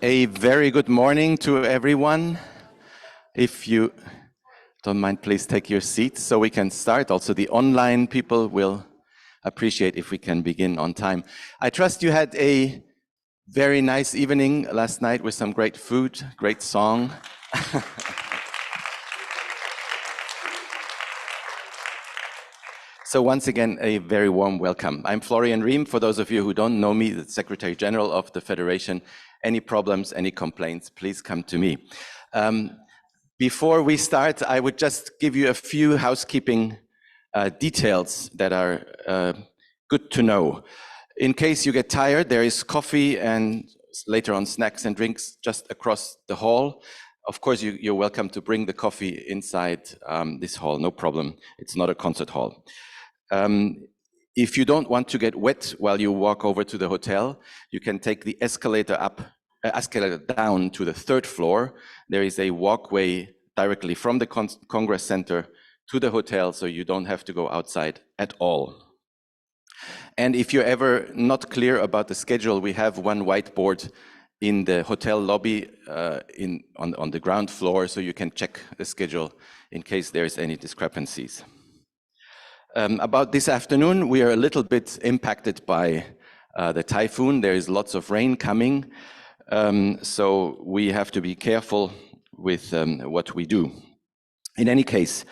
A very good morning to everyone. If you don't mind, please take your seats so we can start. Also, the online people will appreciate if we can begin on time. I trust you had a very nice evening last night with some great food, great song. So once again, a very warm welcome. I'm Florian Riem. For those of you who don't know me, the Secretary General of the Federation. Any problems, any complaints, please come to me. Before we start, I would just give you a few housekeeping details that are good to know. In case you get tired, there is coffee and later on snacks and drinks just across the hall. Of course, you're welcome to bring the coffee inside this hall, no problem. It's not a concert hall. If you don't want to get wet while you walk over to the hotel, you can take the escalator down to the 3rd floor. There is a walkway directly from the Congress Center to the hotel, so you don't have to go outside at all. And if you're ever not clear about the schedule, we have one whiteboard in the hotel lobby on the ground floor, so you can check the schedule in case there's any discrepancies. About this afternoon, we are a little bit impacted by the typhoon. There is lots of rain coming, so we have to be careful with what we do. In any case,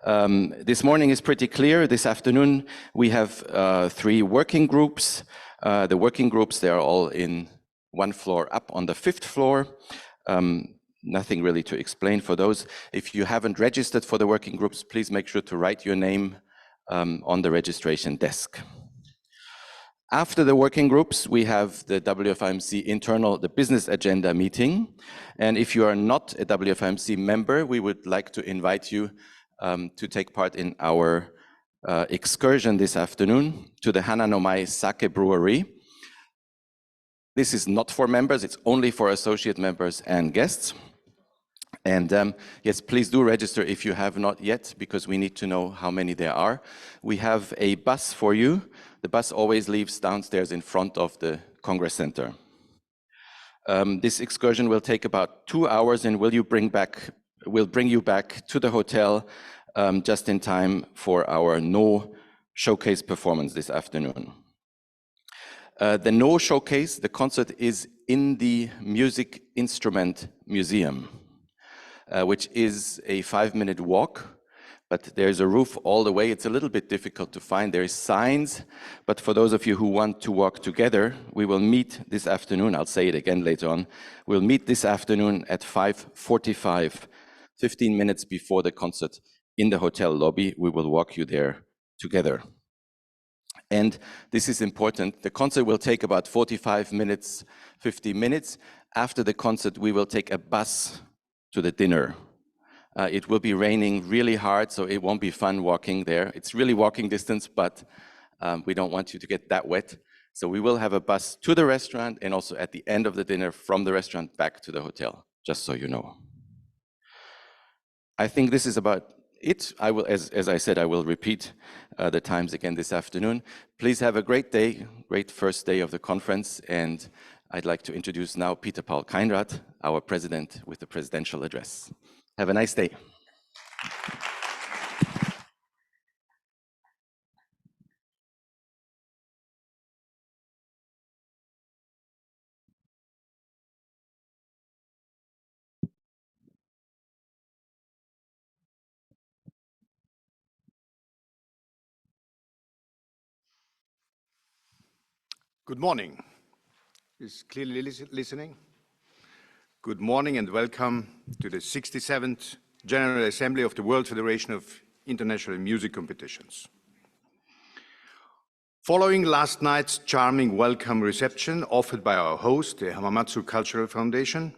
this morning is pretty clear. This afternoon, we have 3 working groups. The working groups, they are all in one floor up on the 5th floor. Nothing really to explain for those. If you haven't registered for the working groups, please make sure to write your name on the registration desk. After the working groups, we have the WFIMC internal, the business agenda meeting. And if you are not a WFIMC member, we would like to invite you to take part in our excursion this afternoon to the Hananomai Sake Brewery. This is not for members, it's only for associate members and guests. And yes, please do register if you have not yet, because we need to know how many there are. We have a bus for you. The bus always leaves downstairs in front of the Congress Center. This excursion will take about 2 hours and will bring you back to the hotel just in time for our No showcase performance this afternoon. The No showcase, the concert, is in the Music Instrument Museum, which is a 5-minute walk, but there's a roof all the way. It's a little bit difficult to find. There is signs, but for those of you who want to walk together, we will meet this afternoon. I'll say it again later on. We'll meet this afternoon at 5:45, 15 minutes before the concert in the hotel lobby. We will walk you there together. And this is important. The concert will take about 45 minutes, 50 minutes. After the concert, we will take a bus to the dinner. It will be raining really hard, so it won't be fun walking there. It's really walking distance, but we don't want you to get that wet. So we will have a bus to the restaurant and also at the end of the dinner from the restaurant back to the hotel, just so you know. I think this is about it. I will, as I said, I will repeat the times again this afternoon. Please have a great day, great first day of the conference, and I'd like to introduce now Peter Paul Kainrath, our president, with the presidential address. Have a nice day. Good morning. Is clearly listening? Good morning and welcome to the 67th General Assembly of the World Federation of International Music Competitions. Following last night's charming welcome reception offered by our host, the Hamamatsu Cultural Foundation,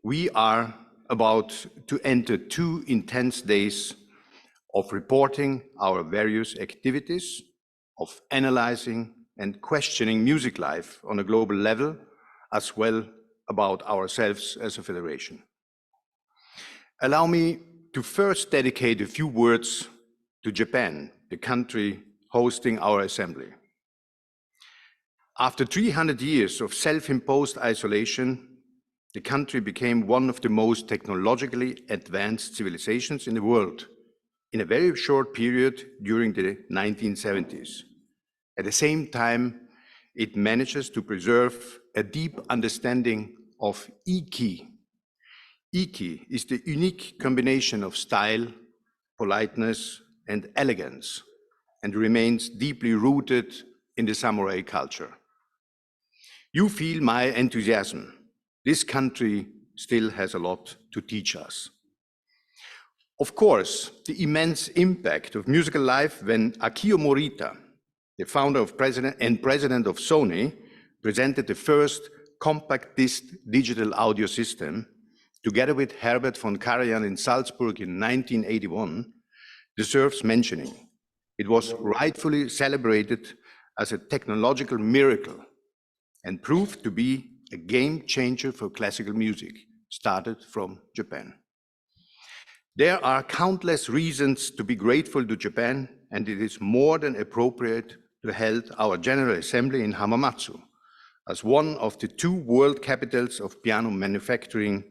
we are about to enter 2 intense days of reporting our various activities, of analyzing and questioning music life on a global level, as well about ourselves as a federation. Allow me to first dedicate a few words to Japan, the country hosting our assembly. After 300 years of self-imposed isolation, the country became one of the most technologically advanced civilizations in the world in a very short period during the 1970s. At the same time, it manages to preserve a deep understanding of 𝗏𝗏𝗏𝗏. 𝗏𝗏𝗏𝗏 is the unique combination of style, politeness, and elegance, and remains deeply rooted in the samurai culture. You feel my enthusiasm. This country still has a lot to teach us. Of course, the immense impact of musical life when Akio Morita, the founder of and president of Sony, presented the first compact disc digital audio system, together with Herbert von Karajan in Salzburg in 1981, deserves mentioning. It was rightfully celebrated as a technological miracle and proved to be a game changer for classical music, started from Japan. There are countless reasons to be grateful to Japan, and it is more than appropriate to hold our General Assembly in Hamamatsu as one of the two world capitals of piano manufacturing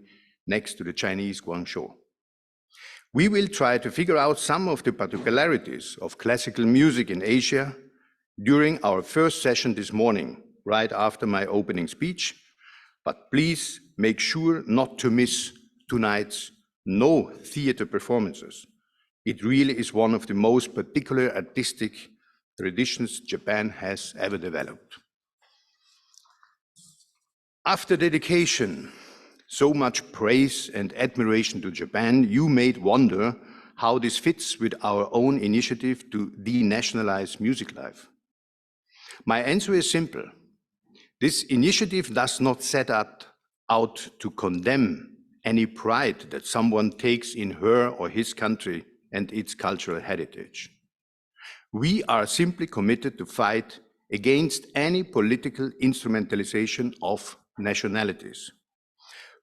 next to the Chinese Guangzhou. We will try to figure out some of the particularities of classical music in Asia during our first session this morning, right after my opening speech, but please make sure not to miss tonight's no theater performances. It really is one of the most particular artistic traditions Japan has ever developed. After dedication, so much praise and admiration to Japan, you may wonder how this fits with our own initiative to denationalize music life. My answer is simple. This initiative does not set out to condemn any pride that someone takes in her or his country and its cultural heritage. We are simply committed to fight against any political instrumentalization of nationalities,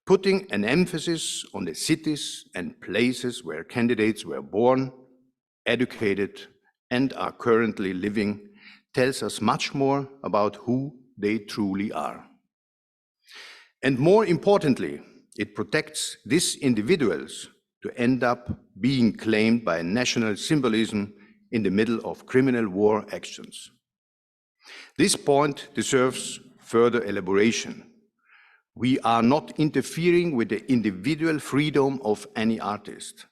putting an emphasis on the cities and places where candidates were born, educated, and are currently living tells us much more about who they truly are. And more importantly, it protects these individuals to end up being claimed by national symbolism in the middle of criminal war actions. This point deserves further elaboration. We are not interfering with the individual freedom of any artist,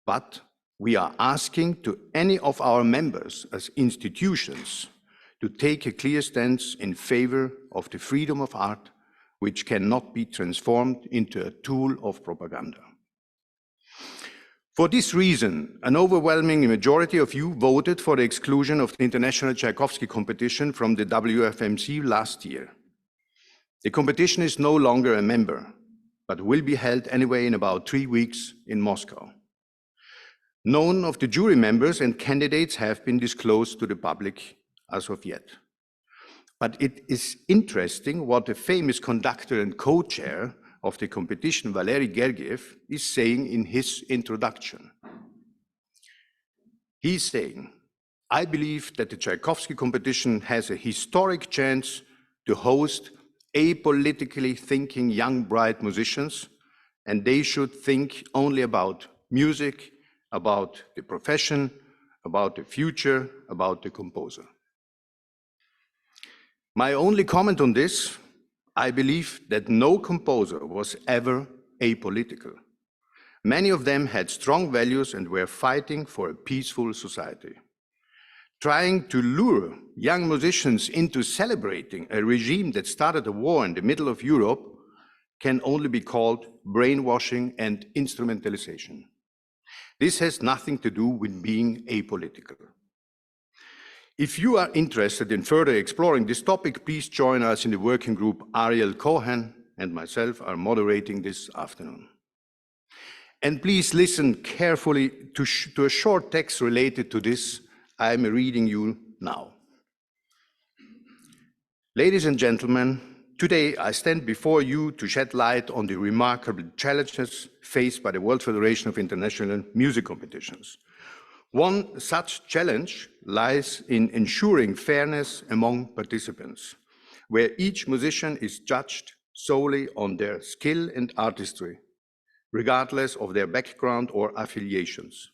but we are asking to any of our members as institutions to take a clear stance in favor of the freedom of art, which cannot be transformed into a tool of propaganda. For this reason, an overwhelming majority of you voted for the exclusion of the International Tchaikovsky competition from the WFMC last year. The competition is no longer a member, but will be held anyway in about 3 weeks in Moscow. None of the jury members and candidates have been disclosed to the public as of yet. But it is interesting what the famous conductor and co-chair of the competition, 𝗏𝗏𝗏𝗏𝗏, is saying in his introduction. He's saying, I believe that the Tchaikovsky competition has a historic chance to host apolitically thinking young, bright musicians, and they should think only about music, about the profession, about the future, about the composer. My only comment on this, I believe that no composer was ever apolitical. Many of them had strong values and were fighting for a peaceful society. Trying to lure young musicians into celebrating a regime that started a war in the middle of Europe can only be called brainwashing and instrumentalization. This has nothing to do with being apolitical. If you are interested in further exploring this topic, please join us in the working group Ariel Cohen and myself are moderating this afternoon. And please listen carefully to a short text related to this I am reading you now. Ladies and gentlemen, today I stand before you to shed light on the remarkable challenges faced by the World Federation of International Music Competitions. One such challenge lies in ensuring fairness among participants, where each musician is judged solely on their skill and artistry, regardless of their background or affiliations.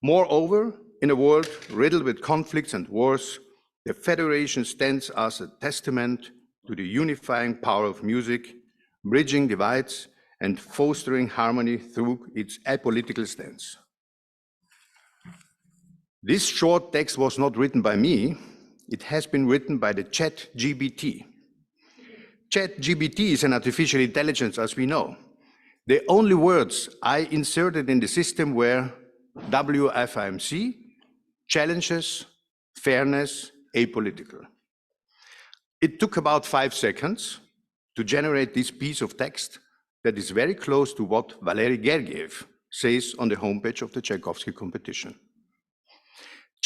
Moreover, in a world riddled with conflicts and wars, the Federation stands as a testament to the unifying power of music, bridging divides and fostering harmony through its apolitical stance. This short text was not written by me, it has been written by the ChatGPT. ChatGPT is an artificial intelligence, as we know. The only words I inserted in the system were WFIMC, challenges, fairness, apolitical. It took about 5 seconds to generate this piece of text that is very close to what 𝘊𝘰𝘮𝘭𝘮 says on the homepage of the Tchaikovsky competition.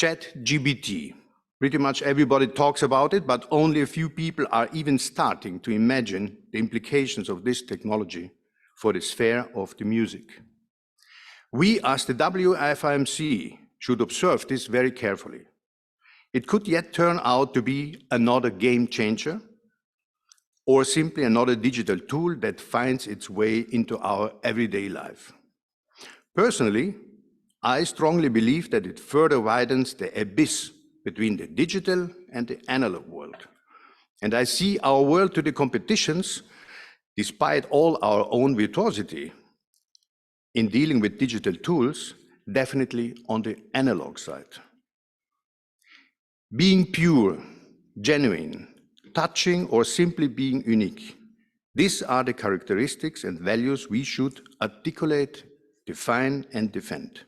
ChatGPT. Pretty much everybody talks about it, but only a few people are even starting to imagine the implications of this technology for the sphere of the music. We, as the WFIMC, should observe this very carefully. It could yet turn out to be another game changer, or simply another digital tool that finds its way into our everyday life. Personally, I strongly believe that it further widens the abyss between the digital and the analog world. And I see our world to the competitions, despite all our own virtuosity in dealing with digital tools, definitely on the analog side. Being pure, genuine, touching, or simply being unique, these are the characteristics and values we should articulate, define, and defend.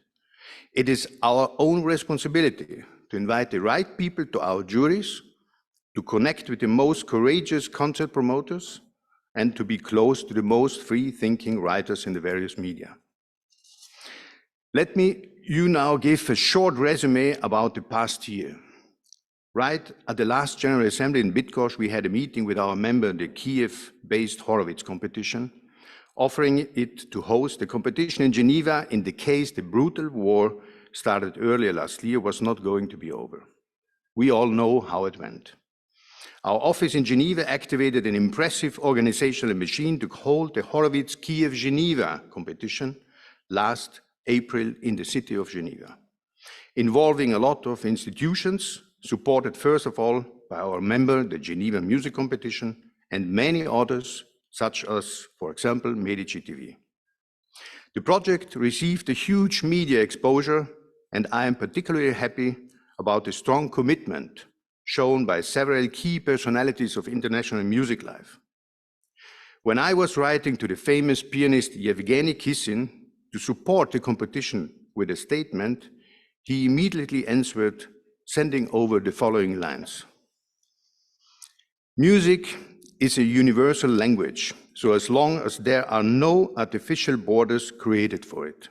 It is our own responsibility to invite the right people to our juries, to connect with the most courageous concert promoters, and to be close to the most free-thinking writers in the various media. Let me now give a short resume about the past year. Right at the last General Assembly in Bydgoszcz, we had a meeting with our member, the Kiev-based Horowitz competition, offering it to host the competition in Geneva in the case the brutal war started earlier last year was not going to be over. We all know how it went. Our office in Geneva activated an impressive organizational machine to hold the Horowitz Kiev-Geneva competition last April in the city of Geneva, involving a lot of institutions, supported first of all by our member, the Geneva Music Competition, and many others, such as, for example, Medici TV. The project received a huge media exposure, and I am particularly happy about the strong commitment shown by several key personalities of international music life. When I was writing to the famous pianist Yevgeny Kissin to support the competition with a statement, he immediately answered, sending over the following lines. Music is a universal language, so as long as there are no artificial borders created for it.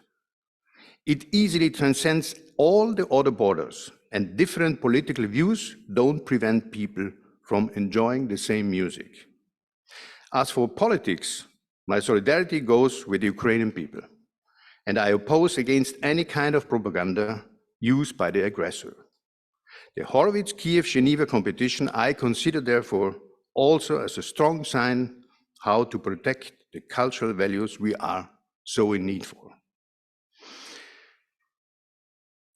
It easily transcends all the other borders, and different political views don't prevent people from enjoying the same music. As for politics, my solidarity goes with the Ukrainian people, and I oppose against any kind of propaganda used by the aggressor. The Horowitz Kiev-Geneva competition I consider therefore also as a strong sign how to protect the cultural values we are so in need for.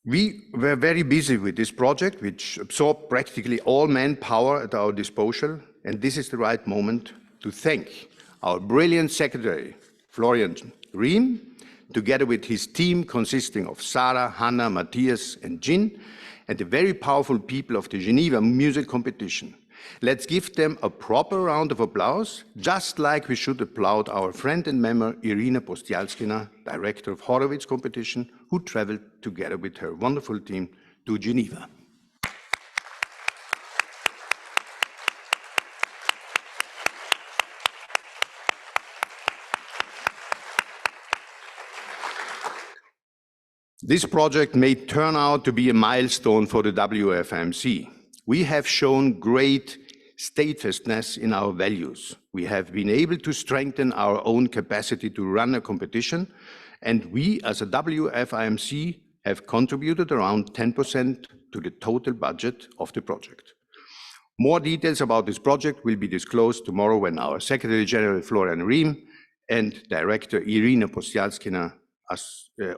We were very busy with this project, which absorbed practically all manpower at our disposal, and this is the right moment to thank our brilliant secretary, Florian Riem, together with his team consisting of Sarah, Hannah, Matthias, and Jin, and the very powerful people of the Geneva Music Competition. Let's give them a proper round of applause, just like we should applaud our friend and member Irina Postyalskina, director of Horowitz competition, who traveled together with her wonderful team to Geneva. This project may turn out to be a milestone for the WFIMC. We have shown great steadfastness in our values. We have been able to strengthen our own capacity to run a competition, and we as a WFIMC have contributed around 10% to the total budget of the project. More details about this project will be disclosed tomorrow when our Secretary General Florian Riem and Director Irina Postyalskina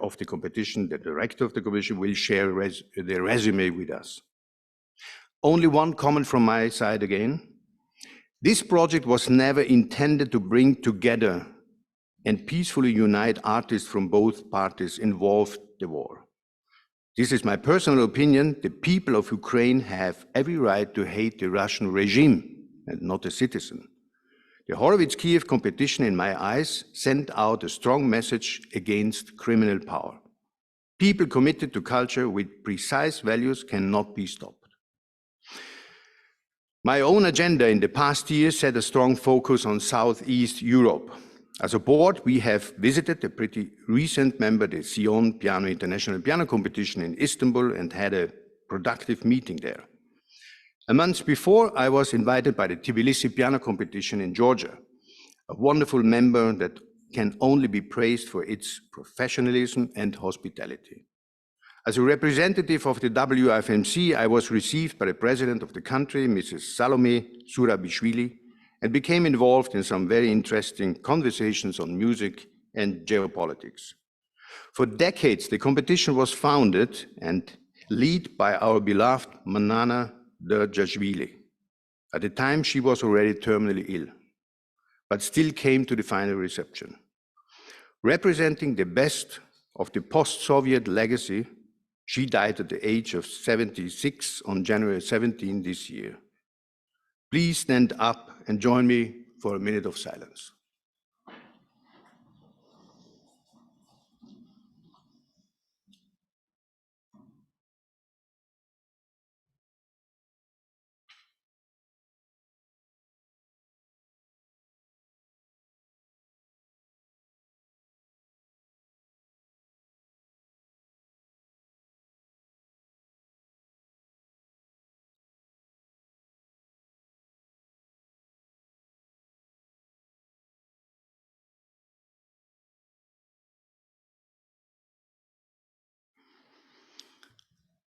of the competition, the director of the competition, will share their resume with us. Only one comment from my side again. This project was never intended to bring together and peacefully unite artists from both parties involved in the war. This is my personal opinion. The people of Ukraine have every right to hate the Russian regime and not a citizen. The 𝘏𝗪𝗏𝗧 competition, in my eyes, sent out a strong message against criminal power. People committed to culture with precise values cannot be stopped. My own agenda in the past year set a strong focus on Southeast Europe. As a board, we have visited a pretty recent member, the Sion Piano International Piano Competition in Istanbul, and had a productive meeting there. A month before, I was invited by the Tbilisi Piano Competition in Georgia, a wonderful member that can only be praised for its professionalism and hospitality. As a representative of the WFMC, I was received by the president of the country, Mrs. Salome Zurabišvili, and became involved in some very interesting conversations on music and geopolitics. For decades, the competition was founded and led by our beloved Manana Djazhvili. At the time, she was already terminally ill, but still came to the final reception. Representing the best of the post-Soviet legacy, she died at the age of 76 on January 17 this year. Please stand up and join me for a minute of silence.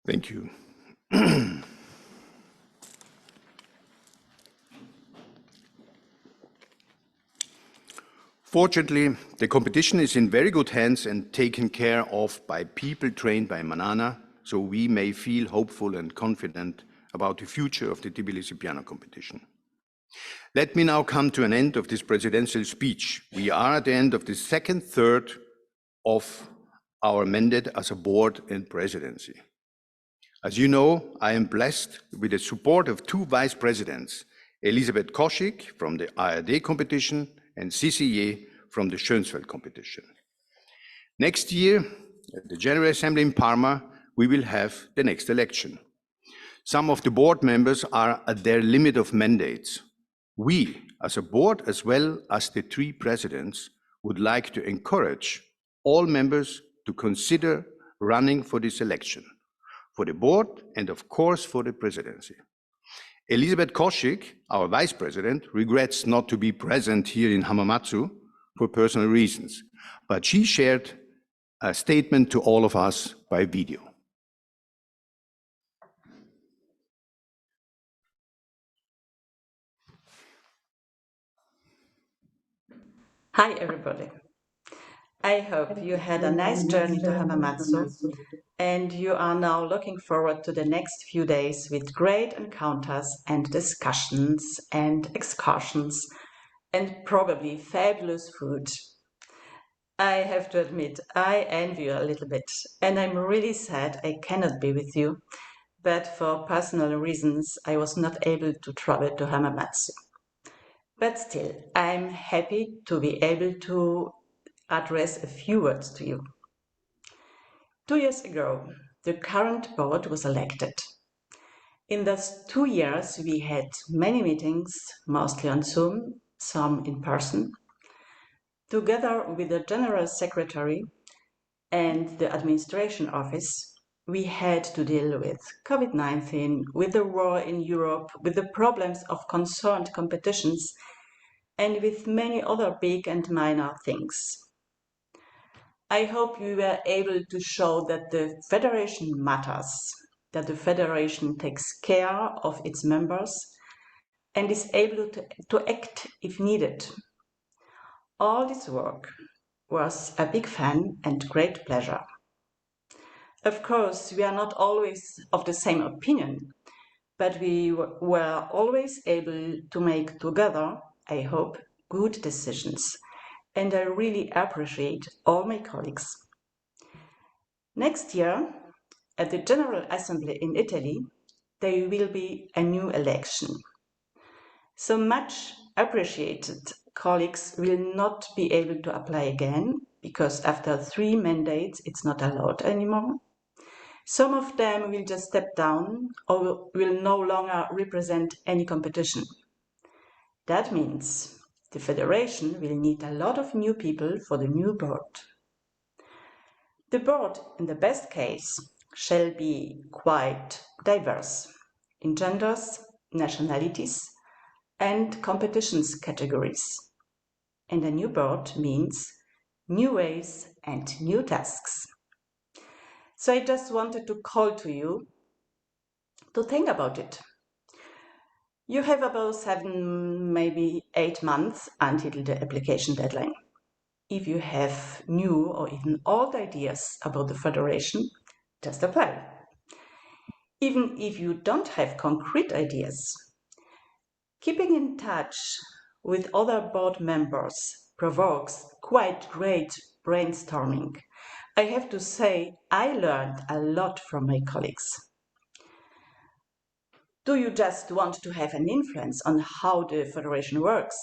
Thank you. Fortunately, the competition is in very good hands and taken care of by people trained by Manana, so we may feel hopeful and confident about the future of the Tbilisi Piano Competition. Let me now come to an end of this presidential speech. We are at the end of the second third of our mandate as a board and presidency. As you know, I am blessed with the support of two vice presidents, Elisabeth Koschik from the ARD competition and Sisi from the Schönfeld competition. Next year, at the General Assembly in Parma, we will have the next election. Some of the board members are at their limit of mandates. We, as a board, as well as the three presidents, would like to encourage all members to consider running for this election, for the board and of course for the presidency. Elisabeth Koschik, our vice president, regrets not to be present here in Hamamatsu for personal reasons, but she shared a statement to all of us by video. Hi everybody. I hope you had a nice journey to Hamamatsu and you are now looking forward to the next few days with great encounters and discussions and excursions and probably fabulous food. I have to admit, I envy you a little bit and I'm really sad I cannot be with you, but for personal reasons I was not able to travel to Hamamatsu. But still, I'm happy to be able to address a few words to you. 2 years ago, the current board was elected. In those 2 years, we had many meetings, mostly on Zoom, some in person. Together with the General Secretary and the Administration Office, we had to deal with COVID-19, with the war in Europe, with the problems of concerned competitions, and with many other big and minor things. I hope you were able to show that the Federation matters, that the Federation takes care of its members, and is able to act if needed. All this work was a big fun and great pleasure. Of course, we are not always of the same opinion, but we were always able to make together, I hope, good decisions, and I really appreciate all my colleagues. Next year, at the General Assembly in Italy, there will be a new election. So much appreciated colleagues will not be able to apply again, because after 3 mandates, it's not allowed anymore. Some of them will just step down or will no longer represent any competition. That means the federation will need a lot of new people for the new board. The board, in the best case, shall be quite diverse in genders, nationalities, and competitions categories. And a new board means new ways and new tasks. So I just wanted to call to you to think about it. You have about 7, maybe 8 months until the application deadline. If you have new or even old ideas about the federation, just apply. Even if you don't have concrete ideas, keeping in touch with other board members provokes quite great brainstorming. I have to say, I learned a lot from my colleagues. Do you just want to have an influence on how the federation works?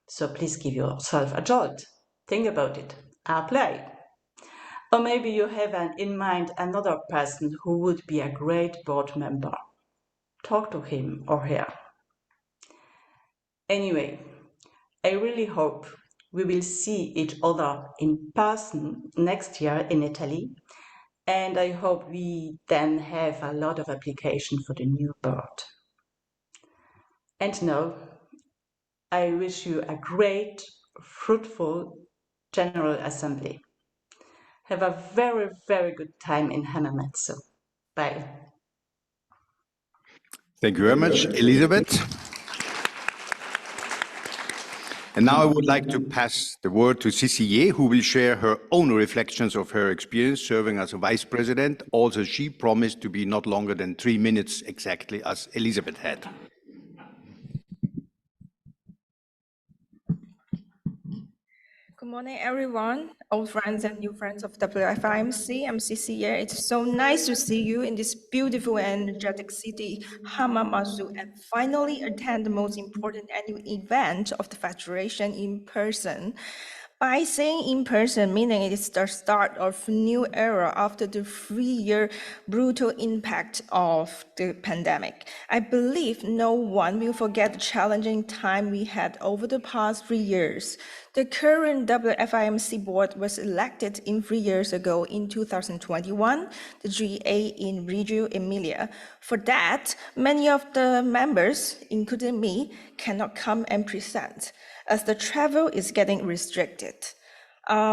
So please give yourself a jolt. Think about it. Apply. Or maybe you have in mind another person who would be a great board member. Talk to him or her. Anyway, I really hope we will see each other in person next year in Italy, and I hope we then have a lot of application for the new board. And now, I wish you a great, fruitful General Assembly. Have a very, very good time in Hamamatsu. Bye. Thank you very much, Elisabeth. And now I would like to pass the word to Sisi, who will share her own reflections of her experience serving as a vice president. Also, she promised to be not longer than 3 minutes exactly as Elisabeth had. Good morning, everyone, old friends and new friends of WFIMC. I'm Sisi. It's so nice to see you in this beautiful and energetic city, Hamamatsu, and finally attend the most important annual event of the Federation in person. By saying in person, meaning it is the start of a new era after the 3-year brutal impact of the pandemic. I believe no one will forget the challenging time we had over the past 3 years. The current WFIMC board was elected 3 years ago in 2021, the GA in Reggio Emilia. For that, many of the members, including me, cannot come and present, as the travel is getting restricted.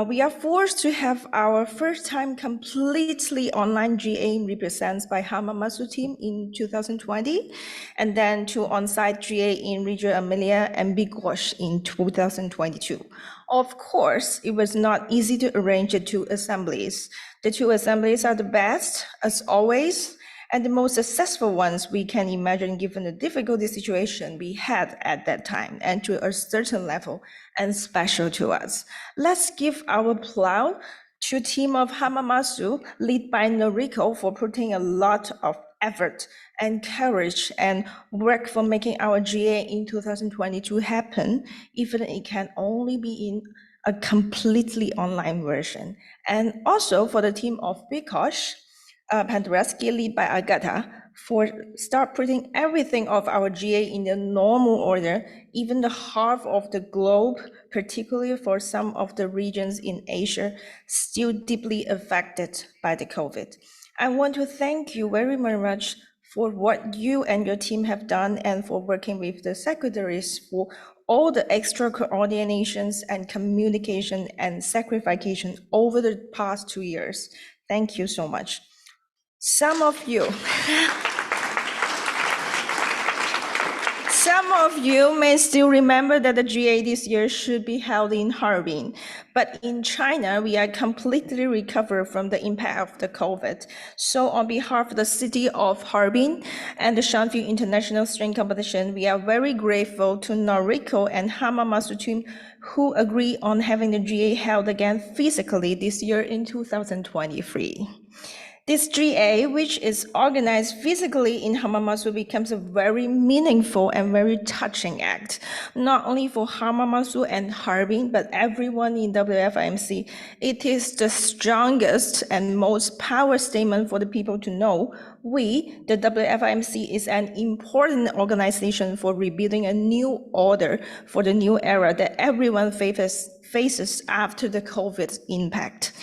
We are forced to have our first time completely online GA represented by Hamamatsu team in 2020, and then 2 on-site GA in Reggio Emilia and Bigos in 2022. Of course, it was not easy to arrange the 2 assemblies. The 2 assemblies are the best, as always, and the most successful ones we can imagine given the difficult situation we had at that time, and to a certain level, and special to us. Let's give our applause to team of Hamamatsu, led by Noriko, for putting a lot of effort and courage and work for making our GA in 2022 happen, even it can only be in a completely online version. And also for the team of Bigos, Penderecki, led by Agata, for start putting everything of our GA in the normal order, even the half of the globe, particularly for some of the regions in Asia, still deeply affected by the COVID. I want to thank you very much for what you and your team have done, and for working with the secretaries for all the extra coordinations and communication and sacrification over the past 2 years. Thank you so much. Some Some of you may still remember that the GA this year should be held in Harbin, but in China, we are completely recovered from the impact of the COVID. So on behalf of the city of Harbin and the Shanghai International String Competition, we are very grateful to 𝗪𝗏𝗳 and HAMAMATSU team who agree on having the GA held again physically this year in 2023. This GA, which is organized physically in HAMAMATSU, becomes a very meaningful and very touching act, not only for HAMAMATSU and Harbin, but everyone in WFIMC. It is the strongest and most power statement for the people to know we, the WFIMC, is an important organization for rebuilding a new order for the new era that everyone faces after the COVID impact.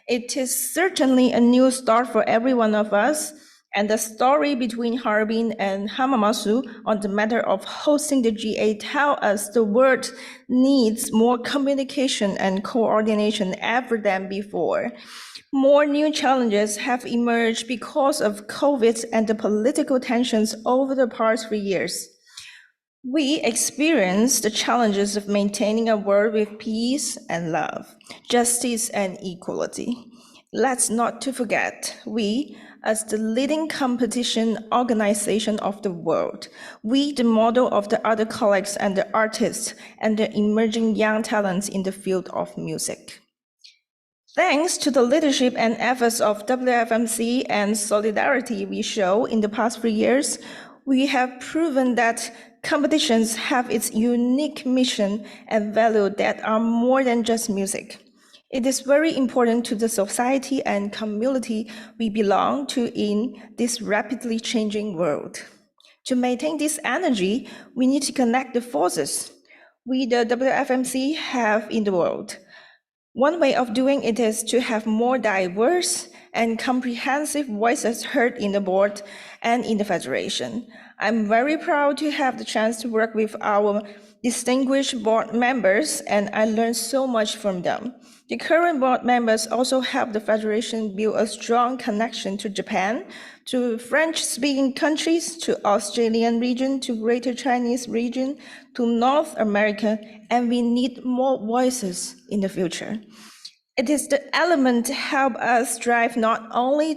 It is certainly a new start for every one of us, and the story between Harbin and HAMAMATSU on the matter of hosting the GA tell us the world needs more communication and coordination ever than before. More new challenges have emerged because of COVID and the political tensions over the past 3 years. We experience the challenges of maintaining a world with peace and love, justice and equality. Let's not to forget, we, as the leading competition organization of the world, we, the model of the other colleagues and the artists and the emerging young talents in the field of music. Thanks to the leadership and efforts of WFMC and solidarity we show in the past 3 years, we have proven that competitions have its unique mission and value that are more than just music. It is very important to the society and community we belong to in this rapidly changing world. To maintain this energy, we need to connect the forces we, the WFMC, have in the world. One way of doing it is to have more diverse and comprehensive voices heard in the board and in the federation. I'm very proud to have the chance to work with our distinguished board members, and I learned so much from them. The current board members also help the federation build a strong connection to Japan, to French-speaking countries, to Australian region, to Greater Chinese region, to North America, and we need more voices in the future. It is the element to help us drive not only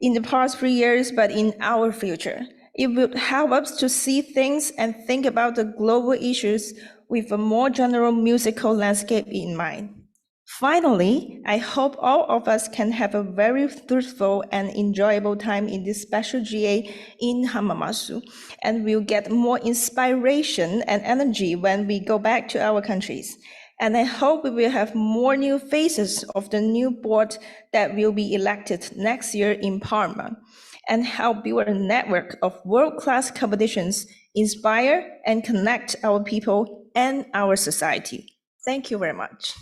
in the past 3 years, but in our future. It will help us to see things and think about the global issues with a more general musical landscape in mind. Finally, I hope all of us can have a very fruitful and enjoyable time in this special GA in HAMAMATSU, and we'll get more inspiration and energy when we go back to our countries. And I hope we will have more new faces of the new board that will be elected next year in Parma, and help build a network of world-class competitions, inspire and connect our people and our society. Thank you very much.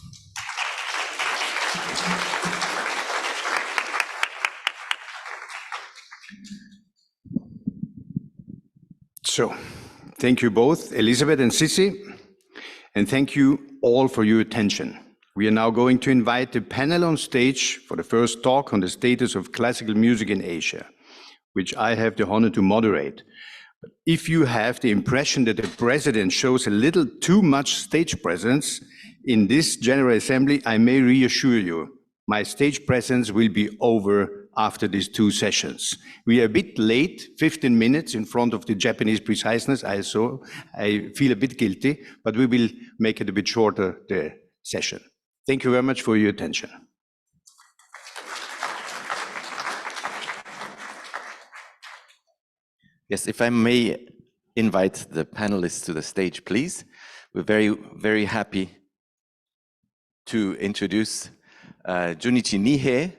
So, thank you both, Elisabeth and Sisi, and thank you all for your attention. We are now going to invite the panel on stage for the first talk on the status of classical music in Asia, which I have the honor to moderate. But if you have the impression that the president shows a little too much stage presence in this General Assembly, I may reassure you, my stage presence will be over after these 2 sessions. We are a bit late, 15 minutes in front of the Japanese preciseness, I feel a bit guilty, but we will make it a bit shorter, the session. Thank you very much for your attention. Yes, if I may invite the panelists to the stage, please. We're very, very happy to introduce Junichi Nihei,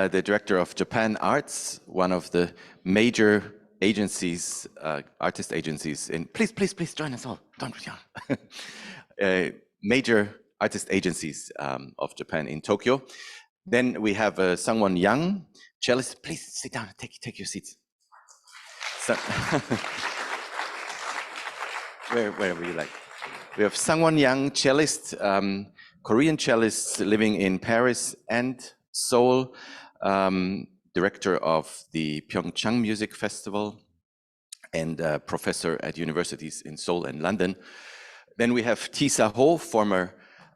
the director of Japan Arts, one of the major agencies, artist agencies in, please join us all, don't yell. Major artist agencies of Japan in Tokyo. Then we have Sungwon Yang, cellist. Please sit down, take your seats. So, wherever you like. We have Sungwon Yang, cellist, Korean cellist living in Paris and Seoul, director of the Pyeongchang Music Festival, and professor at universities in Seoul and London. Then we have Tisa Ho, former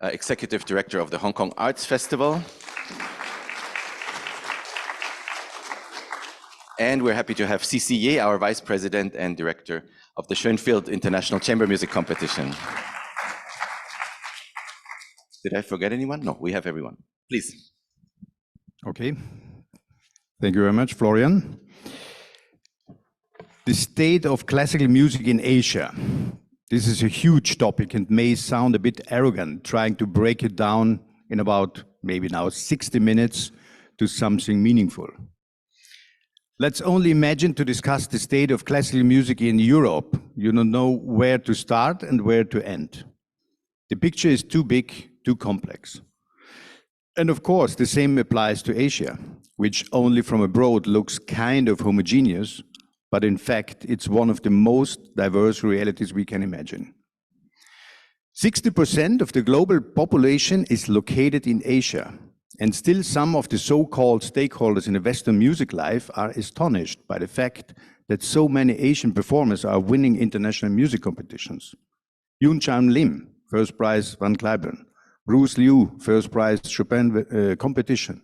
executive director of the Hong Kong Arts Festival. And we're happy to have Sisi Ye, our vice president and director of the Schönfeld International Chamber Music Competition. Did I forget anyone? No, we have everyone. Please. Okay. Thank you very much, Florian. The state of classical music in Asia. This is a huge topic and may sound a bit arrogant, trying to break it down in about maybe now 60 minutes to something meaningful. Let's only imagine to discuss the state of classical music in Europe. You don't know where to start and where to end. The picture is too big, too complex. And of course, the same applies to Asia, which only from abroad looks kind of homogeneous, but in fact, it's one of the most diverse realities we can imagine. 60% of the global population is located in Asia, and still some of the so-called stakeholders in the Western music life are astonished by the fact that so many Asian performers are winning international music competitions. Yoon Chan Lim, first prize Van Cliburn. Bruce Liu, first prize Chopin competition.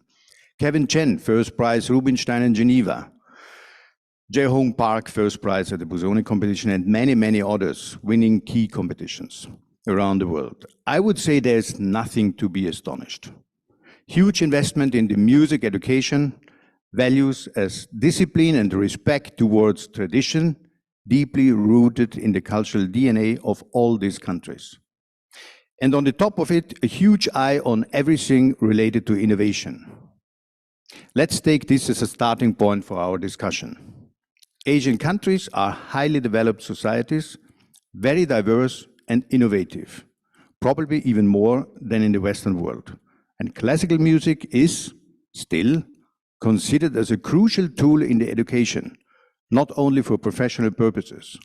Kevin Chen, first prize Rubinstein in Geneva. Jae Hong Park, first prize at the Busoni competition, and many, many others winning key competitions around the world. I would say there's nothing to be astonished. Huge investment in the music education, values as discipline and respect towards tradition, deeply rooted in the cultural DNA of all these countries. And on the top of it, a huge eye on everything related to innovation. Let's take this as a starting point for our discussion. Asian countries are highly developed societies, very diverse and innovative, probably even more than in the Western world. And classical music is still considered as a crucial tool in the education, not only for professional purposes,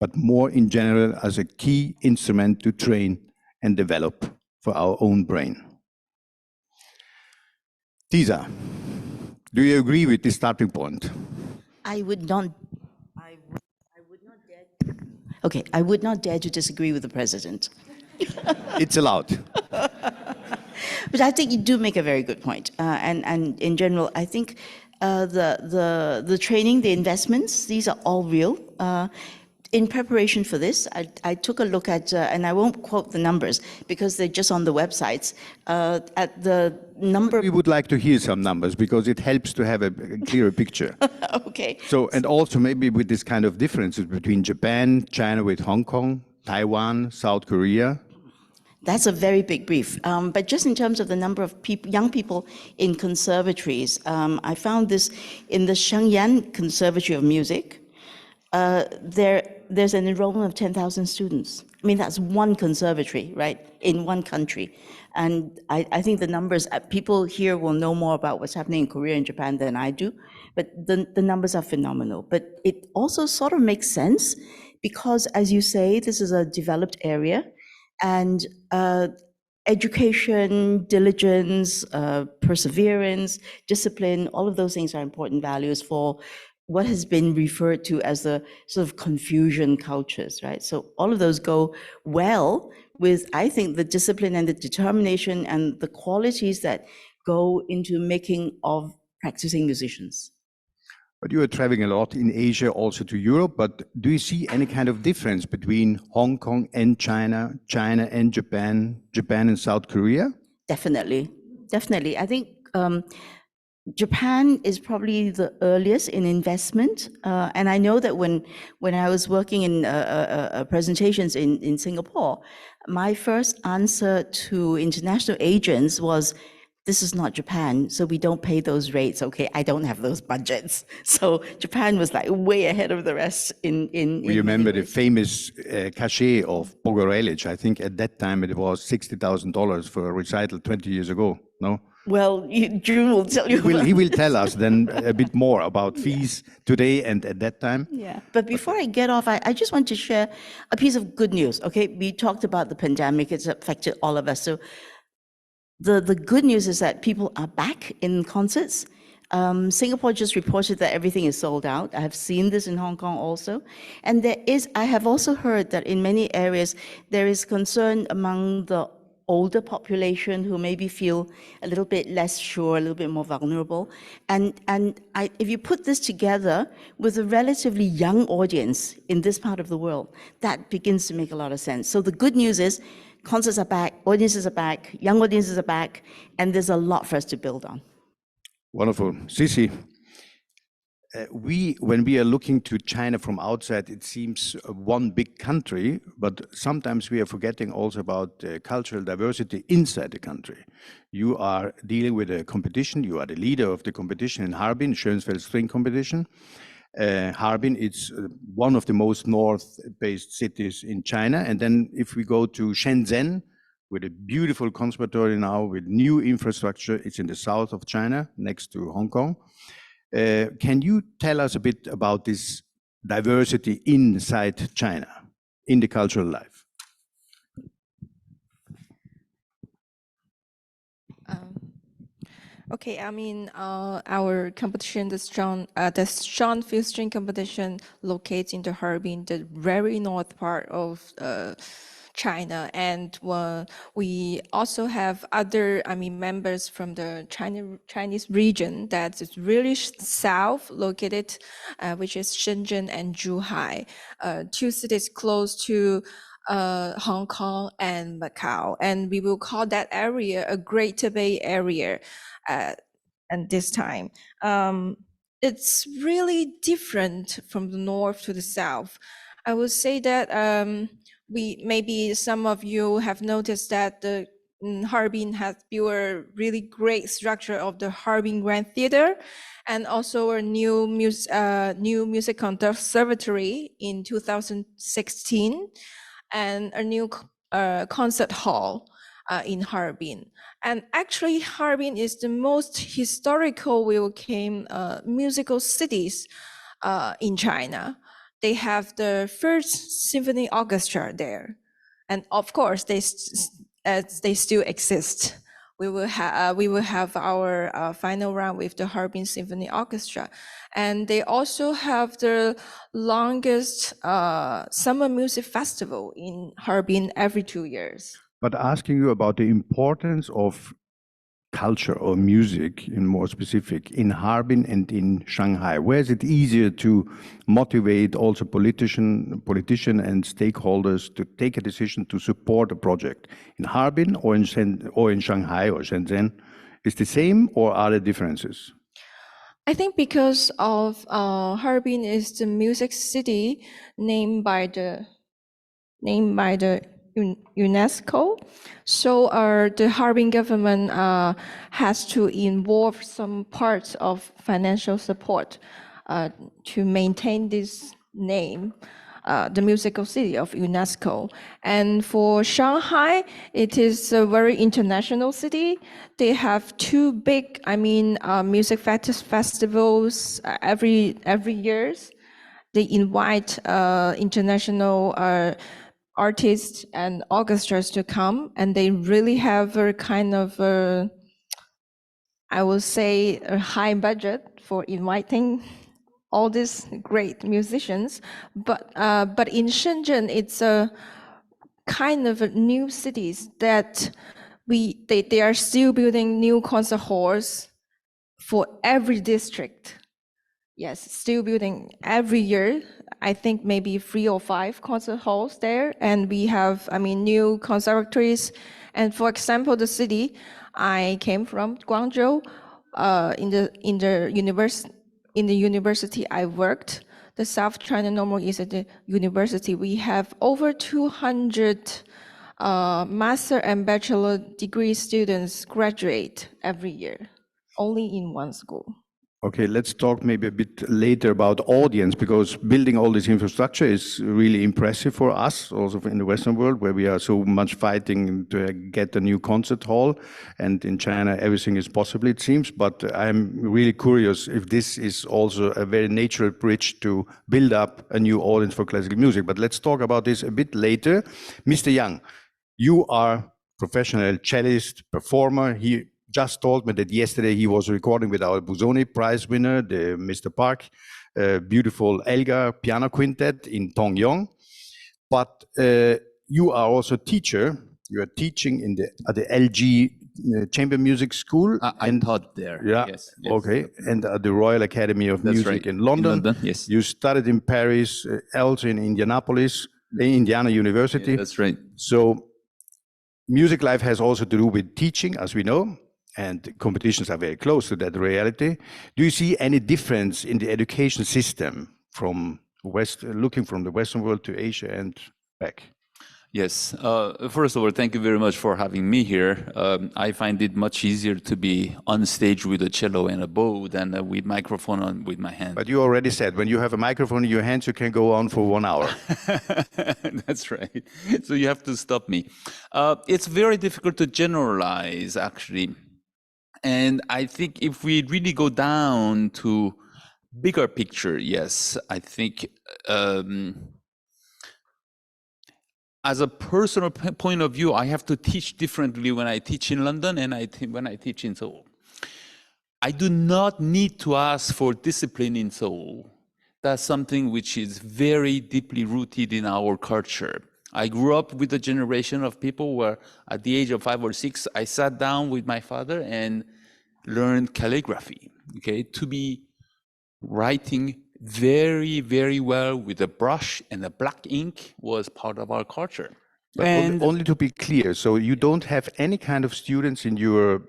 but more in general as a key instrument to train and develop for our own brain. Tisa, do you agree with this starting point? I would not dare. Okay, I would not dare to disagree with the president. It's allowed. But I think you do make a very good point. And in general, I think the training, the investments, these are all real. In preparation for this, I took a look at, and I won't quote the numbers because they're just on the websites, at the number. We would like to hear some numbers because it helps to have a clearer picture. Okay. So, and also maybe with this kind of differences between Japan, China with Hong Kong, Taiwan, South Korea. That's a very big brief. But just in terms of the number of young people in conservatories, I found this in the Shenyang Conservatory of Music. There's an enrollment of 10,000 students. I mean, that's one conservatory, right, in one country. And I think the numbers, people here will know more about what's happening in Korea and Japan than I do, but the numbers are phenomenal. But it also sort of makes sense because, as you say, this is a developed area, and education, diligence, perseverance, discipline, all of those things are important values for what has been referred to as the sort of Confucian cultures, right? So all of those go well with, I think, the discipline and the determination and the qualities that go into making of practicing musicians. But you are traveling a lot in Asia, also to Europe, but do you see any kind of difference between Hong Kong and China, China and Japan, Japan and South Korea? Definitely, definitely. I think Japan is probably the earliest in investment, and I know that when I was working in presentations in Singapore, my first answer to international agents was, this is not Japan, so we don't pay those rates, okay? I don't have those budgets. So Japan was like way ahead of the rest in We remember the famous cachet of Pogorelich. I think at that time it was $60,000 for a recital 20 years ago, no? Well, June will tell you. He will tell us then a bit more about fees today and at that time. Yeah, but before I get off, I just want to share a piece of good news, okay? We talked about the pandemic, it's affected all of us. So the good news is that people are back in concerts. Singapore just reported that everything is sold out. I have seen this in Hong Kong also. And I have also heard that in many areas, there is concern among the older population who maybe feel a little bit less sure, a little bit more vulnerable. If you put this together with a relatively young audience in this part of the world, that begins to make a lot of sense. So the good news is concerts are back, audiences are back, young audiences are back, and there's a lot for us to build on. Wonderful. Sisi, when we are looking to China from outside, it seems one big country, but sometimes we are forgetting also about cultural diversity inside the country. You are dealing with a competition. You are the leader of the competition in Harbin, Schönfeld String Competition. Harbin is one of the most north-based cities in China. And then if we go to Shenzhen, with a beautiful conservatory now, with new infrastructure, it's in the south of China, next to Hong Kong. Can you tell us a bit about this diversity inside China, in the cultural life? Okay, I mean, our competition, the Schönfeld String Competition, locates in the Harbin, the very north part of China, and we also have other, members from the Chinese region that is really south located, which is Shenzhen and Zhuhai, two cities close to Hong Kong and Macau, and we will call that area a Greater Bay Area. And this time, it's really different from the north to the south. I would say that maybe some of you have noticed that the Harbin has built a really great structure of the Harbin Grand Theater, and also a new music conservatory in 2016, and a new concert hall in Harbin. And actually, Harbin is the most historical musical cities in China. They have the first symphony orchestra there, and of course, they still exist. We will have our final round with the Harbin Symphony Orchestra, and they also have the longest summer music festival in Harbin every 2 years. But asking you about the importance of culture or music, in more specific, in Harbin and in Shanghai, where is it easier to motivate also politician and stakeholders to take a decision to support a project? In Harbin or in Shanghai or Shenzhen, is the same, or are there differences? I think because of Harbin is the music city named by the UNESCO, so the Harbin government has to involve some parts of financial support to maintain this name, the musical city of UNESCO. And for Shanghai, it is a very international city. They have two big, music festivals every year. They invite international artists and orchestras to come, and they really have a kind of, I would say, a high budget for inviting all these great musicians. But in Shenzhen, it's a kind of a new cities that they are still building new concert halls for every district. Yes, still building every year. I think maybe 3 or 5 concert halls there, and we have, new conservatories. And for example, the city I came from, Guangzhou, in the university I worked, the South China Normal University, we have over 200 master and bachelor degree students graduate every year, only in one school. Okay, let's talk maybe a bit later about audience, because building all this infrastructure is really impressive for us, also in the Western world, where we are so much fighting to get a new concert hall. And in China, everything is possible, it seems. But I'm really curious if this is also a very natural bridge to build up a new audience for classical music. But let's talk about this a bit later. Mr. Yang, you are professional cellist, performer. just told me that yesterday he was recording with our Busoni Prize winner, the Mr. Park, beautiful Elgar piano quintet in Tongyong. But you are also a teacher. You are teaching in at the LG Chamber Music School. I taught there. Yeah. Yes. Okay. And at the Royal Academy of Music right. in London. In London, yes. You studied in Paris, also in Indianapolis, Indiana University. Yeah, that's right. So music life has also to do with teaching, as we know, and competitions are very close to that reality. Do you see any difference in the education system from looking from the Western world to Asia and back? Yes. First of all, thank you very much for having me here. I find it much easier to be on stage with a cello and a bow than with microphone on with my hand. But you already said when you have a microphone in your hands, you can go on for 1 hour. That's right. So you have to stop me. It's very difficult to generalize, actually. And I think if we really go down to bigger picture, yes, I think as a personal point of view, I have to teach differently when I teach in London and when I teach in Seoul. I do not need to ask for discipline in Seoul. That's something which is very deeply rooted in our culture. I grew up with a generation of people where at the age of 5 or 6, I sat down with my father and learned calligraphy, okay, to be writing very, very well with a brush and a black ink was part of our culture. But And only to be clear, so you don't have any kind of students in your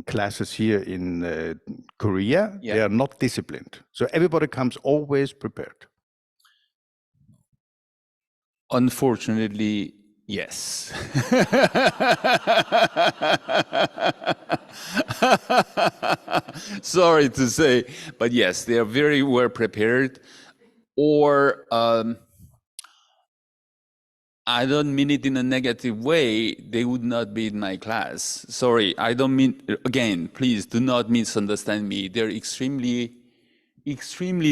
classes here in Korea. Yeah. They are not disciplined. So everybody comes always prepared. unfortunately, yes. Sorry to say, but yes, they are very well prepared. Or I don't mean it in a negative way, they would not be in my class. Sorry, I don't mean, again, please do not misunderstand me. They're extremely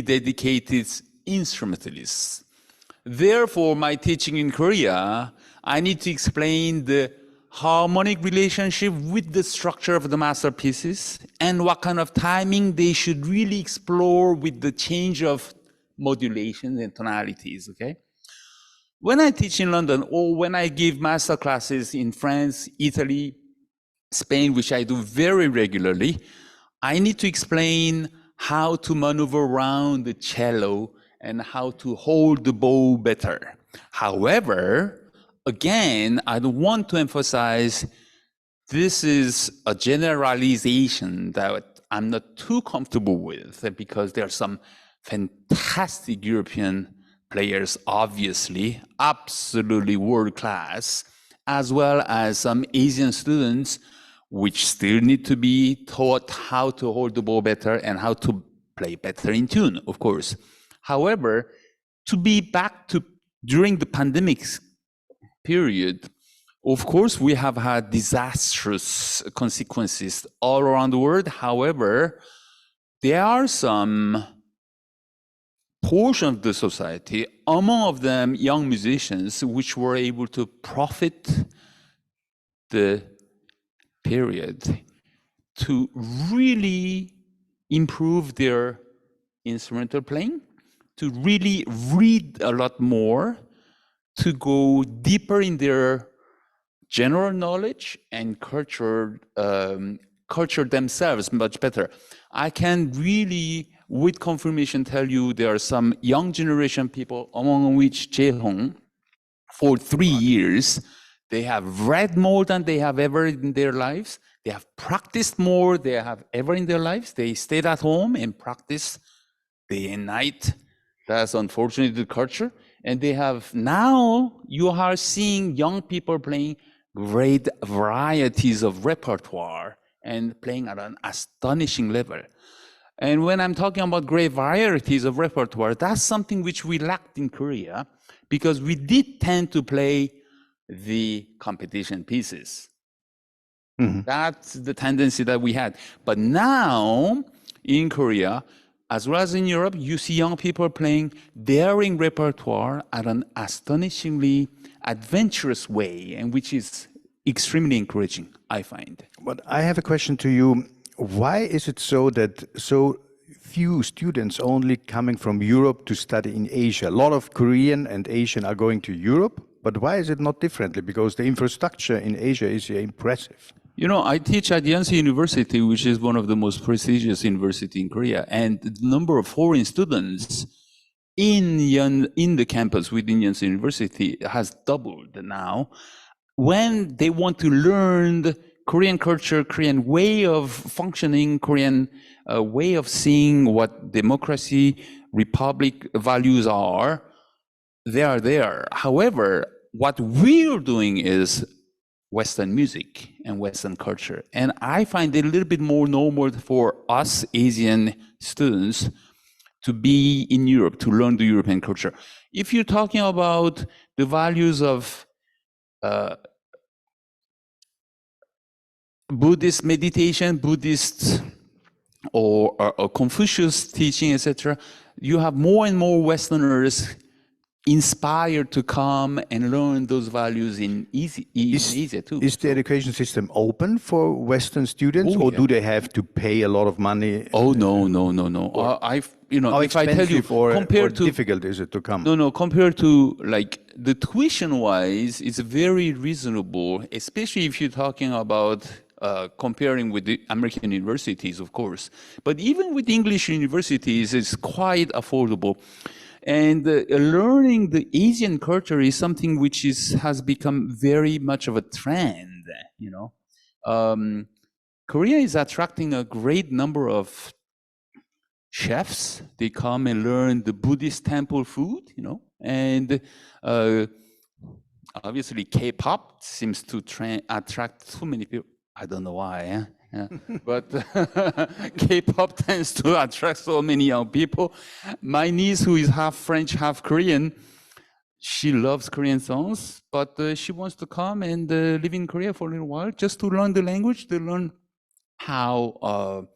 dedicated instrumentalists. Therefore, my teaching in Korea, I need to explain the harmonic relationship with the structure of the masterpieces and what kind of timing they should really explore with the change of modulations and tonalities, okay? When I teach in London or when I give master classes in France, Italy, Spain, which I do very regularly, I need to explain how to maneuver around the cello and how to hold the bow better. However, again, I want to emphasize this is a generalization that I'm not too comfortable with because there are some fantastic European players, obviously, absolutely world-class, as well as some Asian students which still need to be taught how to hold the bow better and how to play better in tune, of course. However, to be back to during the pandemic period, of course, we have had disastrous consequences all around the world. However, there are some portion of the society, among of them young musicians, which were able to profit the period to really improve their instrumental playing, to really read a lot more, to go deeper in their general knowledge and culture themselves much better. I can really, with confirmation, tell you there are some young generation people, among which Jae-hong, for 3 years, they have read more than they have ever in their lives. They have practiced more than they have ever in their lives. They stayed at home and practiced day and night. That's unfortunately the culture. And they have now, you are seeing young people playing great varieties of repertoire and playing at an astonishing level. And when I'm talking about great varieties of repertoire, that's something which we lacked in Korea because we did tend to play the competition pieces. Mm-hmm. That's the tendency that we had. But now in Korea, as well as in Europe, you see young people playing daring repertoire at an astonishingly adventurous way, and which is extremely encouraging, I find. But I have a question to you. Why is it so that so few students only coming from Europe to study in Asia? A lot of Korean and Asian are going to Europe, but why is it not differently? Because the infrastructure in Asia is impressive. You know, I teach at Yonsei University, which is one of the most prestigious universities in Korea, and the number of foreign students in the campus within Yonsei University has doubled now. When they want to learn the Korean culture, Korean way of functioning, Korean way of seeing what democracy, republic values are, they are there. However, what we're doing is Western music and Western culture. And I find it a little bit more normal for us Asian students to be in Europe, to learn the European culture. If you're talking about the values of Buddhist meditation, Buddhist or Confucius teaching, etc., you have more and more Westerners inspired to come and learn those values in Asia too. Is the education system open for Western students, or do they have to pay a lot of money? Oh no. How if I tell you, or difficult is it to come? No, compared to like the tuition wise, it's very reasonable, especially if you're talking about comparing with the American universities, of course. But even with English universities, it's quite affordable. And learning the Asian culture is something which has become very much of a trend, you know. Korea is attracting a great number of chefs. They come and learn the Buddhist temple food, you know, and obviously K-pop seems to attract too many people. I don't know why, yeah. But K-pop tends to attract so many young people. My niece, who is half French, half Korean, she loves Korean songs, but she wants to come and live in Korea for a little while just to learn the language, to learn how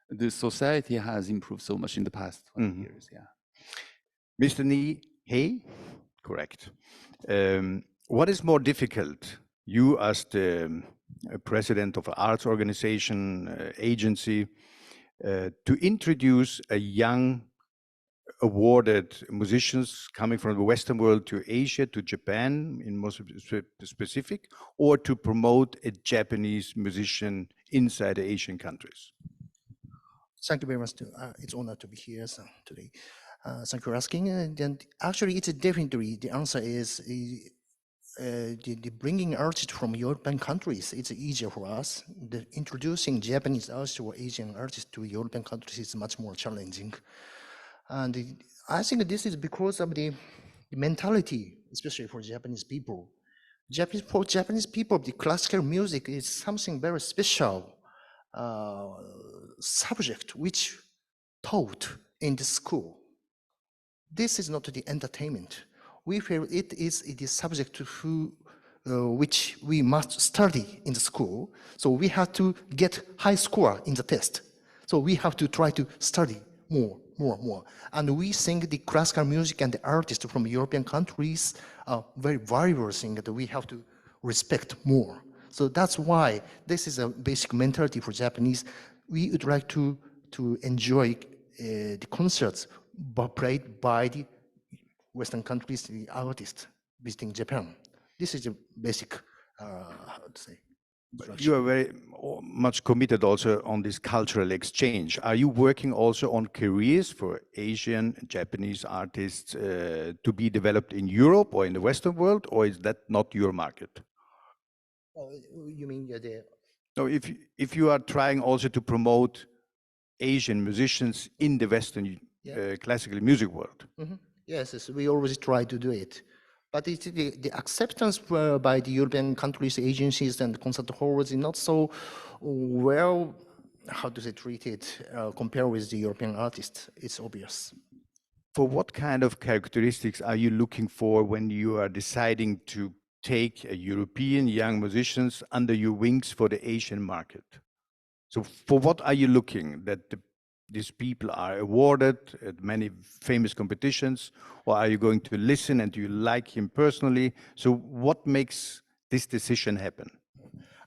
the society has improved so much in the past 20 years. Yeah. Mr. Nihei, correct. What is more difficult? You as the president of an arts organization, agency, to introduce a young awarded musicians coming from the Western world to Asia, to Japan in most specific, or to promote a Japanese musician inside the Asian countries? Thank you very much. It's an honor to be here today. Thank you for asking. And actually, it's definitely, the answer is the bringing artists from European countries, it's easier for us. Introducing Japanese artists or Asian artists to European countries is much more challenging. And I think this is because of the mentality, especially for Japanese people. For Japanese people, the classical music is something very special subject which taught in the school. This is not the entertainment. We feel it is subject to which we must study in the school. So we have to get high score in the test. So we have to try to study more. And we think the classical music and the artists from European countries are very valuable thing that we have to respect more. So that's why this is a basic mentality for Japanese. We would like to enjoy the concerts played by the Western countries, the artists visiting Japan. This is a basic, how to say. You are very much committed also on this cultural exchange. Are you working also on careers for Asian, Japanese artists to be developed in Europe or in the Western world, or is that not your market? You mean No, if you are trying also to promote Asian musicians in the Western classical music world. Yes, we always try to do it. But it's the acceptance by the European countries, agencies, and concert halls is not so well, how do they treat it, compared with the European artists. It's obvious. For what kind of characteristics are you looking for when you are deciding to take European young musicians under your wings for the Asian market? So for what are you looking? That these people are awarded at many famous competitions, or are you going to listen and do you like him personally? So what makes this decision happen?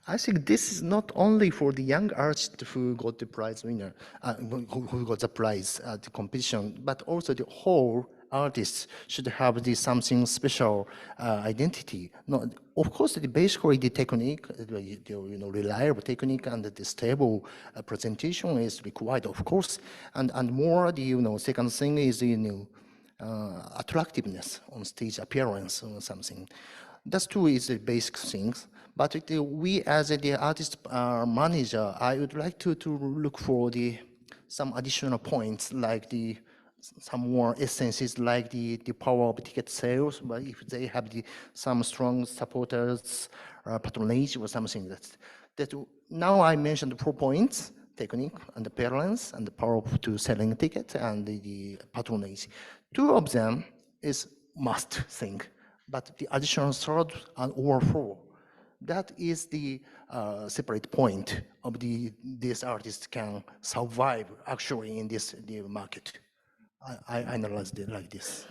I think this is not only for the young artist who got the prize winner, who got the prize at the competition, but also the whole artists should have the something special identity. No, of course, basically the technique, reliable technique and the stable presentation is required, of course, and more the second thing is attractiveness on stage appearance or something. That too is the basic things. But we as the artist manager, I would like to look for some additional points like some more essences like the power of ticket sales, but if they have some strong supporters, patronage or something that now I mentioned 4 points: technique and appearance and the power to selling a ticket and the patronage. 2 of them is must thing, but the additional third or 4, that is the separate point of this artist can survive actually in the market. I analyzed it like this.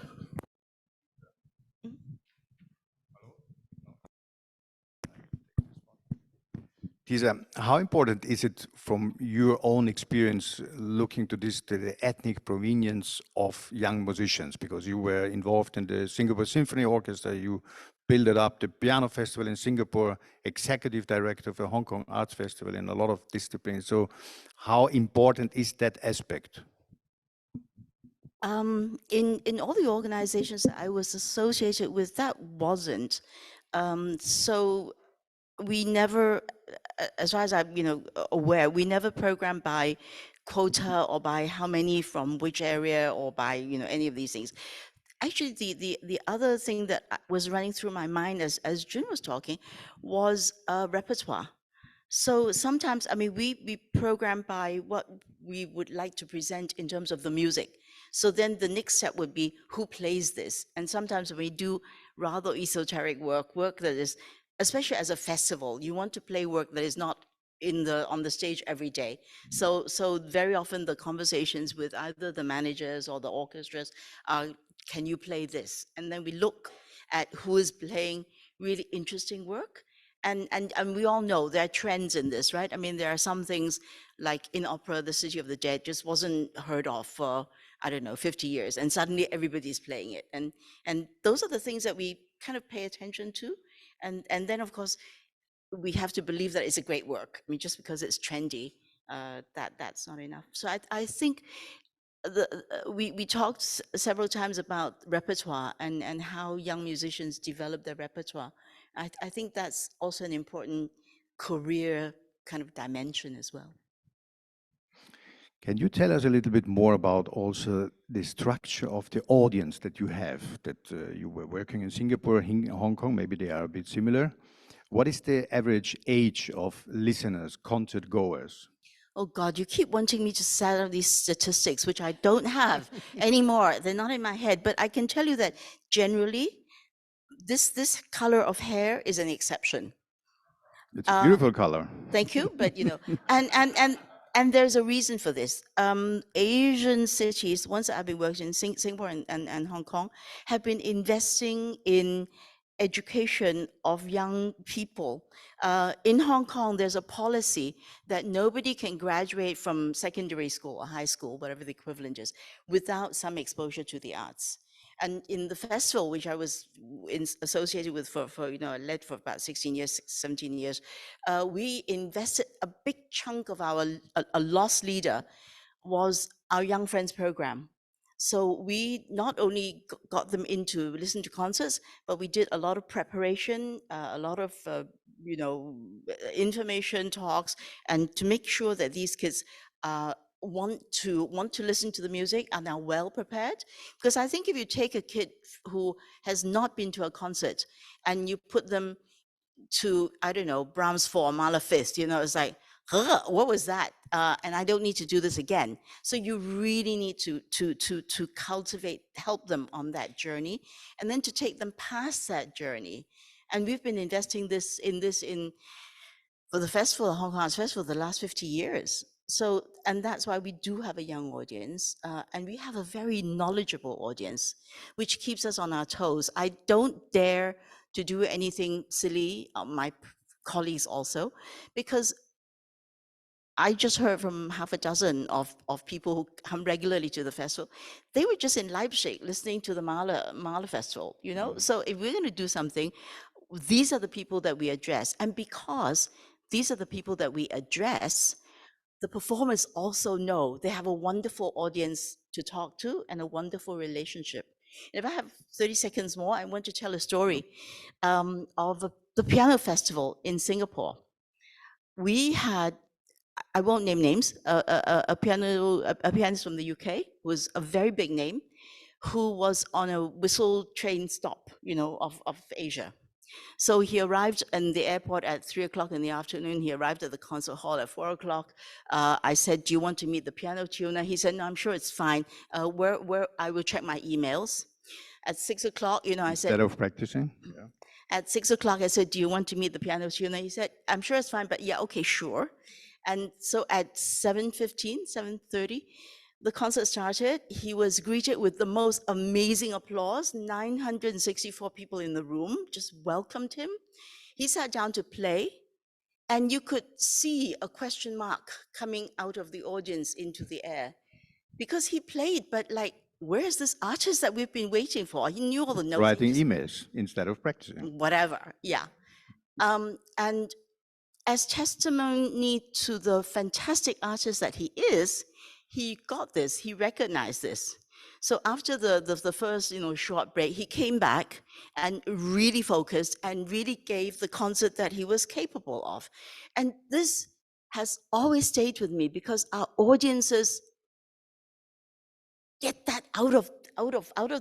Tisa, how important is it from your own experience looking to the ethnic provenience of young musicians? Because you were involved in the Singapore Symphony Orchestra, you built up the piano festival in Singapore, executive director of the Hong Kong Arts Festival in a lot of disciplines. So how important is that aspect? In all the organizations that I was associated with, that wasn't. So we never, as far as I'm aware, we never programmed by quota or by how many from which area or by any of these things. Actually, the other thing that was running through my mind as Jun was talking was repertoire. So sometimes, I mean, we program by what we would like to present in terms of the music. So then the next step would be who plays this. And sometimes we do rather esoteric work that is, especially as a festival, you want to play work that is not on the stage every day. So very often the conversations with either the managers or the orchestras are, can you play this? And then we look at who is playing really interesting work. And we all know there are trends in this, right? I mean, there are some things like in opera, The City of the Dead just wasn't heard of for, I don't know, 50 years, and suddenly everybody's playing it. And those are the things that we kind of pay attention to. And then, of course, we have to believe that it's a great work. I mean, just because it's trendy, that's not enough. So I think we talked several times about repertoire and how young musicians develop their repertoire. I think that's also an important career kind of dimension as well. Can you tell us a little bit more about also the structure of the audience that you have, that you were working in Singapore, Hong Kong, maybe they are a bit similar. What is the average age of listeners, concert goers? Oh God, you keep wanting me to set out these statistics, which I don't have anymore. They're not in my head, but I can tell you that generally, this color of hair is an exception. It's a beautiful color. Thank you, but and there's a reason for this. Asian cities, once I've been working in Singapore and Hong Kong, have been investing in education of young people. In Hong Kong, there's a policy that nobody can graduate from secondary school or high school, whatever the equivalent is, without some exposure to the arts. And in the festival, which I was associated with for I led for about 16 years, 17 years, we invested a big chunk of our a loss leader was our Young Friends program. So we not only got them into listen to concerts, but we did a lot of preparation, a lot of information talks, and to make sure that these kids want to listen to the music and are well prepared. Because I think if you take a kid who has not been to a concert and you put them to, I don't know, Brahms 4, Mahler 5th, it's like, what was that? And I don't need to do this again. So you really need to cultivate, help them on that journey, and then to take them past that journey. And we've been investing for the festival, the Hong Kong Arts Festival, the last 50 years. So, and that's why we do have a young audience, and we have a very knowledgeable audience, which keeps us on our toes. I don't dare to do anything silly. My colleagues also, because I just heard from half a dozen of people who come regularly to the festival. They were just in Leipzig listening to the Mahler Festival, you know? So if we're going to do something, these are the people that we address. And because these are the people that we address, the performers also know they have a wonderful audience to talk to and a wonderful relationship. If I have 30 seconds more, I want to tell a story of the piano festival in Singapore. We had, I won't name names, a pianist from the UK, who was a very big name, who was on a whistle train stop, you know, of Asia. So he arrived in the airport at 3 o'clock in the afternoon. He arrived at the concert hall at 4 o'clock. I said, do you want to meet the piano tuner? He said, no, I'm sure it's fine. Where I will check my emails. At 6 o'clock, you know, I said— Instead of practicing? Yeah. At 6 o'clock, I said, do you want to meet the piano tuner? He said, I'm sure it's fine, but yeah, okay, sure. And so at 7:15, 7:30, the concert started. He was greeted with the most amazing applause. 964 people in the room just welcomed him. He sat down to play, and you could see a question mark coming out of the audience into the air. Because he played, but like, where's this artist that we've been waiting for? He knew all the notes. Writing emails instead of practicing. Whatever, yeah. And as testimony to the fantastic artist that he is, he got this, he recognized this. So after the first, you know, short break, he came back and really focused and really gave the concert that he was capable of. And this has always stayed with me because our audiences get that out of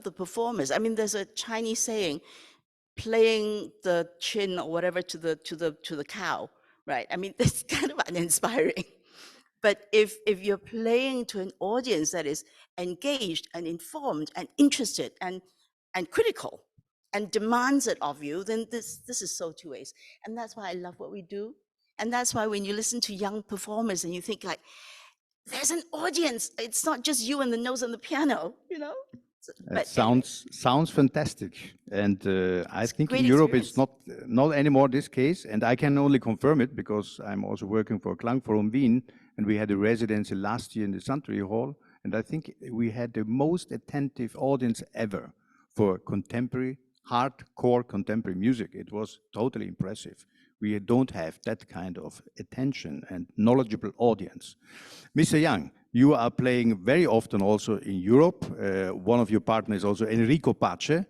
the performers. I mean, there's a Chinese saying, playing the chin or whatever to the cow, right? I mean, that's kind of uninspiring. But if you're playing to an audience that is engaged and informed and interested and critical and demands it of you, then this is so two ways. And that's why I love what we do. And that's why when you listen to young performers and you think like, there's an audience, it's not just you and the nose on the piano, you know? It sounds fantastic, and I think in Europe it's not anymore this case, and I can only confirm it because I'm also working for Klangforum Wien, and we had a residency last year in the Suntory Hall, and I think we had the most attentive audience ever for contemporary, hardcore contemporary music. It was totally impressive. We don't have that kind of attention and knowledgeable audience. Mr. Yang, you are playing very often also in Europe. One of your partners is also Enrico Pace,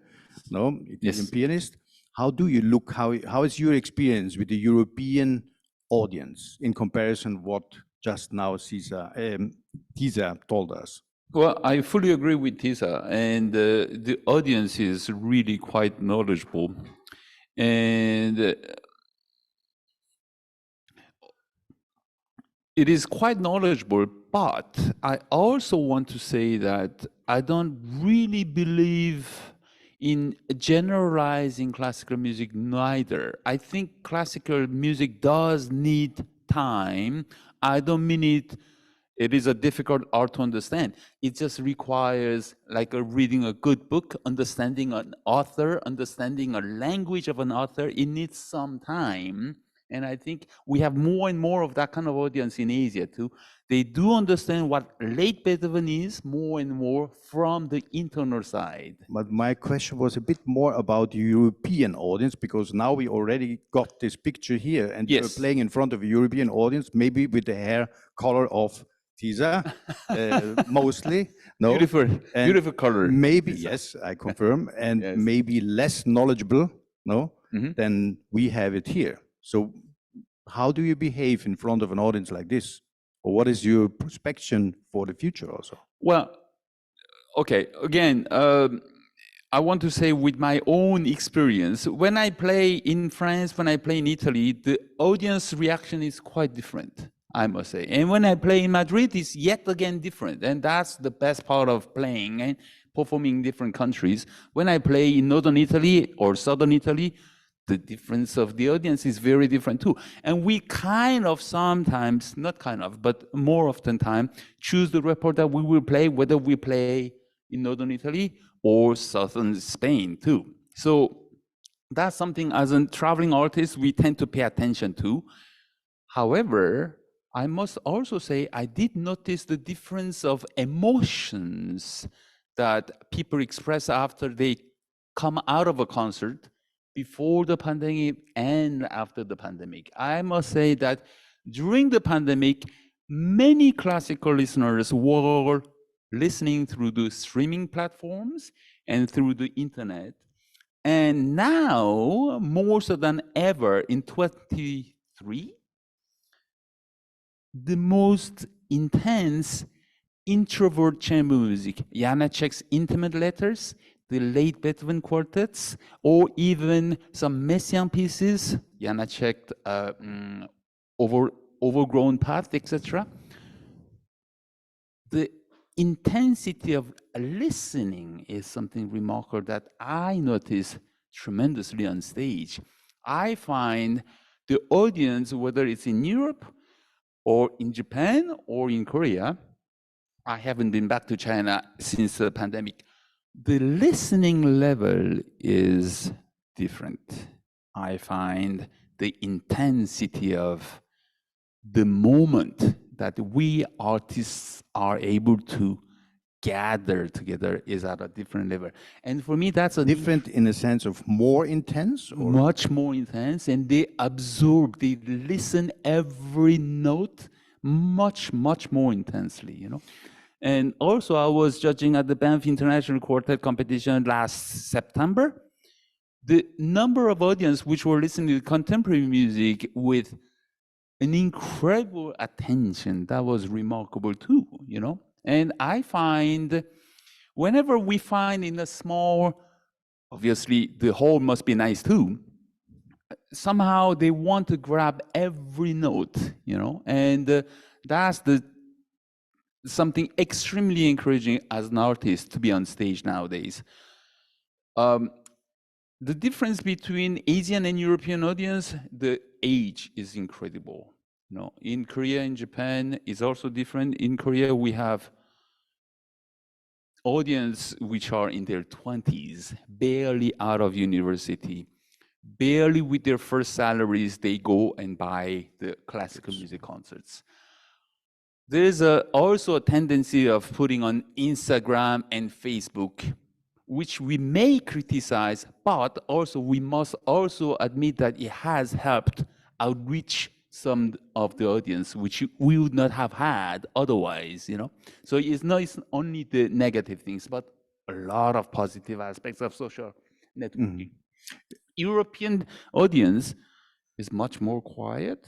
no, Italian pianist. How do you look, how is your experience with the European audience in comparison what just now Tisa told us? Well, I fully agree with Tisa, and the audience is really quite knowledgeable. And it is quite knowledgeable, but I also want to say that I don't really believe in generalizing classical music neither. I think classical music does need time. I don't mean it is a difficult art to understand. It just requires like reading a good book, understanding an author, understanding a language of an author. It needs some time. And I think we have more and more of that kind of audience in Asia too. They do understand what late Beethoven is more and more from the internal side. But my question was a bit more about the European audience, because now we already got this picture here, and you're playing in front of a European audience, maybe with the hair color of Tisa, mostly. No? Beautiful color. Maybe, yes, I confirm, and maybe less knowledgeable, no, than we have it here. So how do you behave in front of an audience like this? Or what is your prospection for the future also? Well, okay, again, I want to say with my own experience, when I play in France, when I play in Italy, the audience reaction is quite different, I must say. And when I play in Madrid, it's yet again different. And that's the best part of playing and performing in different countries. When I play in Northern Italy or Southern Italy, the difference of the audience is very different too. And we kind of sometimes, not kind of, but more often time, choose the repertoire that we will play, whether we play in Northern Italy or Southern Spain too. So That's something as a traveling artist we tend to pay attention to. However, I must also say I did notice the difference of emotions that people express after they come out of a concert before the pandemic and after the pandemic. I must say that during the pandemic, many classical listeners were listening through the streaming platforms and through the internet. And now, more so than ever in 23, the most intense introvert chamber music, Janáček's intimate letters, the late Beethoven quartets, or even some Messiaen pieces, Janáček, Overgrown Path, etc. The intensity of listening is something remarkable that I notice tremendously on stage. I find the audience, whether it's in Europe or in Japan or in Korea, I haven't been back to China since the pandemic, the listening level is different. I find the intensity of the moment that we artists are able to gather together is at a different level. And for me, that's a Different in the sense of more intense? Or? Much more intense, and they absorb, they listen every note much, much more intensely, you know. And also, I was judging at the Banff International Quartet competition last September. The number of audience which were listening to contemporary music with an incredible attention, that was remarkable too, you know. And I find whenever we find in a small, obviously the hall must be nice too, somehow they want to grab every note, you know, and that's something extremely encouraging as an artist to be on stage nowadays. The difference between Asian and European audience, the age is incredible. You know, in Korea and Japan is also different. In Korea, we have audience which are in their 20s, barely out of university, barely with their first salaries, they go and buy the classical music concerts. There is also a tendency of putting on Instagram and Facebook, which we may criticize, but also we must also admit that it has helped outreach some of the audience, which we would not have had otherwise, you know. So it's not only the negative things, but a lot of positive aspects of social networking. European audience is much more quiet,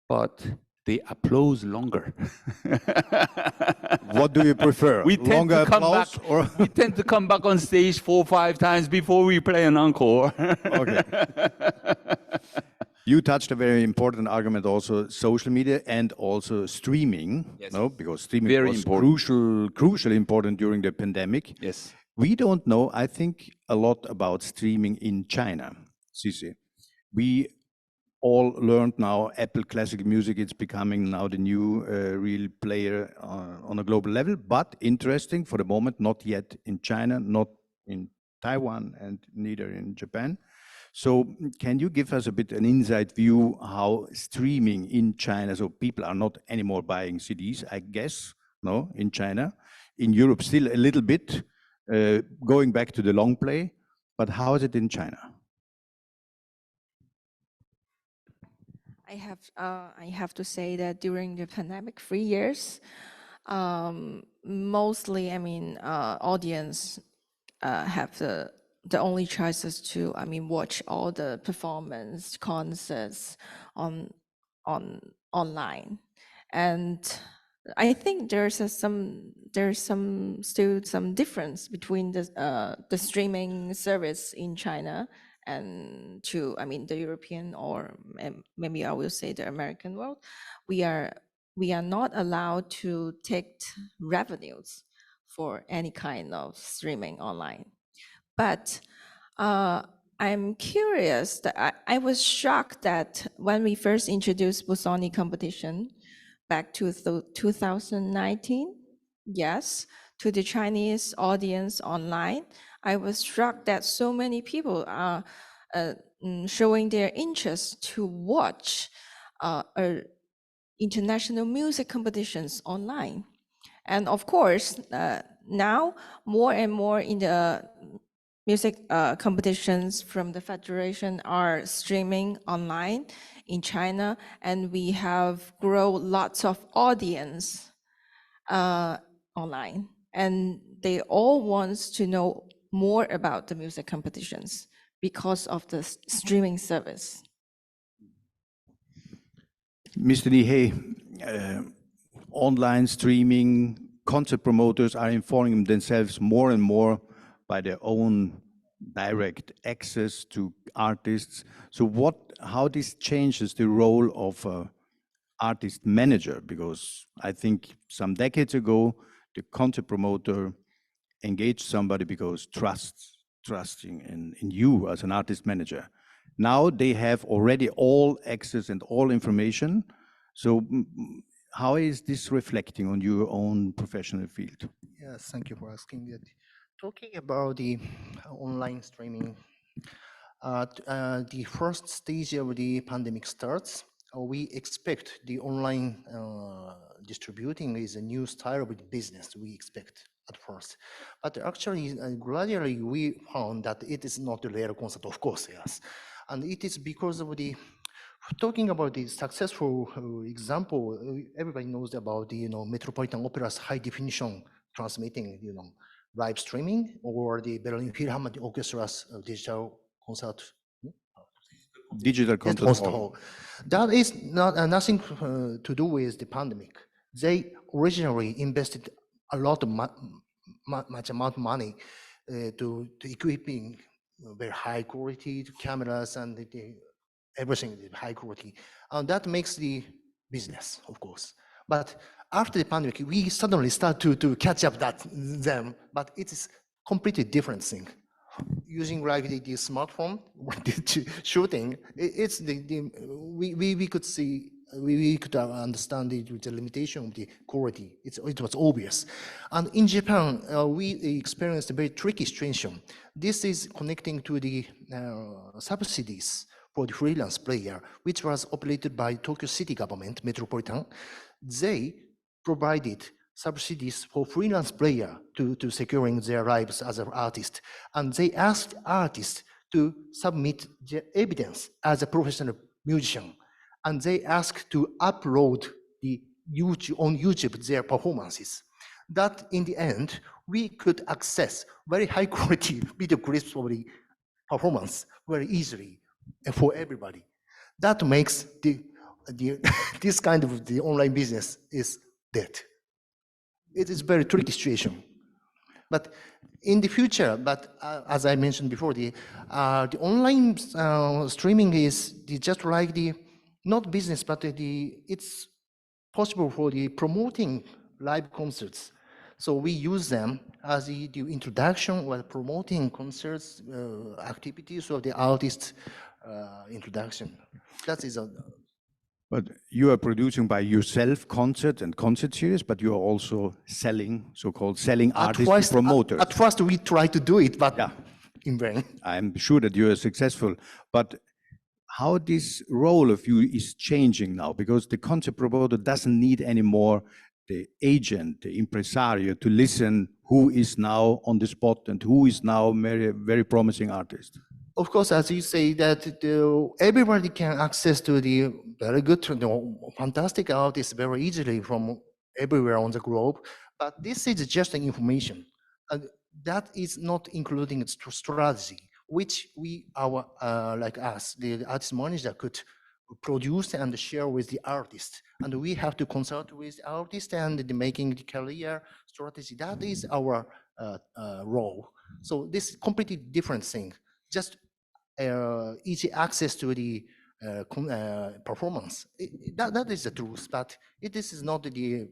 but they applaud longer. What do you prefer? Longer applause or? We tend to come back on stage 4 or 5 times before we play an encore. Okay. You touched a very important argument also, social media and also streaming, Yes. no? Because streaming Very was important. crucially important during the pandemic. Yes. We don't know, I think, a lot about streaming in China, Sisi. We all learned now Apple Classic Music, it's becoming now the new real player on a global level, but interesting for the moment, not yet in China, not in Taiwan, and neither in Japan. So can you give us a bit an inside view how streaming in China, so people are not anymore buying CDs, I guess, no, in China. In Europe, still a little bit, going back to the long play, but how is it in China? I have to say that during the pandemic 3 years, mostly, I mean, audience have the only choices to, I mean, watch all the performance concerts online, and I think there's still some difference between the streaming service in China and I mean, the European, or maybe I will say the American world. We are not allowed to take revenues for any kind of streaming online. But I'm curious that I was shocked that when we first introduced Busoni competition back to 2019, yes, to the Chinese audience online, I was shocked that so many people showing their interest to watch international music competitions online. And of course, now more and more in the music competitions from the Federation are streaming online in China, and we have grown lots of audience online, and they all want to know more about the music competitions because of the streaming service. Mr. Nihei, online streaming, concert promoters are informing themselves more and more by their own direct access to artists. So how this changes the role of an artist manager? Because I think some decades ago, the concert promoter engaged somebody because trusting in you as an artist manager. Now they have already all access and all information. So how is this reflecting on your own professional field? Yes, thank you for asking that. Talking about the online streaming, the first stage of the pandemic starts. We expect the online distributing is a new style of business, we expect at first. But actually, gradually we found that it is not a rare concept, of course, yes. And it is because of the, talking about the successful example, everybody knows about the Metropolitan Opera's high definition transmitting, live streaming, or the Berlin Philharmonic Orchestra's digital concert. Digital concert hall. That is not nothing to do with the pandemic. They originally invested a lot of much amount of money to equipping very high quality cameras and everything high quality, and that makes the business, of course. But after the pandemic, we suddenly start to catch up them, but it is completely different thing. Using like the smartphone shooting, it's we could see, we could understand the limitation of the quality. It was obvious. And in Japan, we experienced a very tricky situation. This is connecting to the subsidies for the freelance player, which was operated by Tokyo City government, Metropolitan. They provided subsidies for freelance player to securing their lives as an artist. And they asked artists to submit their evidence as a professional musician. And they asked to upload on YouTube their performances. That in the end, we could access very high quality video clips of the performance very easily and for everybody. That makes this kind of the online business is dead. It is a very tricky situation. But in the future, as I mentioned before, the online streaming is just like not business, but it's possible for the promoting live concerts. So we use them as the introduction while promoting concerts, activities of the artist's introduction. That is a. But you are producing by yourself concerts and concert series, but you are also selling, so-called selling artists to promoters. At first we try to do it, but yeah, in vain. I'm sure that you are successful, but how this role of you is changing now, because the concert promoter doesn't need anymore the agent, the impresario, to listen who is now on the spot and who is now very, very promising artist. Of course, as you say, that everybody can access to the very good, fantastic artists very easily from everywhere on the globe. But this is just an information. That is not including strategy, which like us, the artist manager, could produce and share with the artist. And we have to consult with the artist and making the career strategy. That is our role. So this is a completely different thing. Just easy access to the performance. That is the truth, but this is not the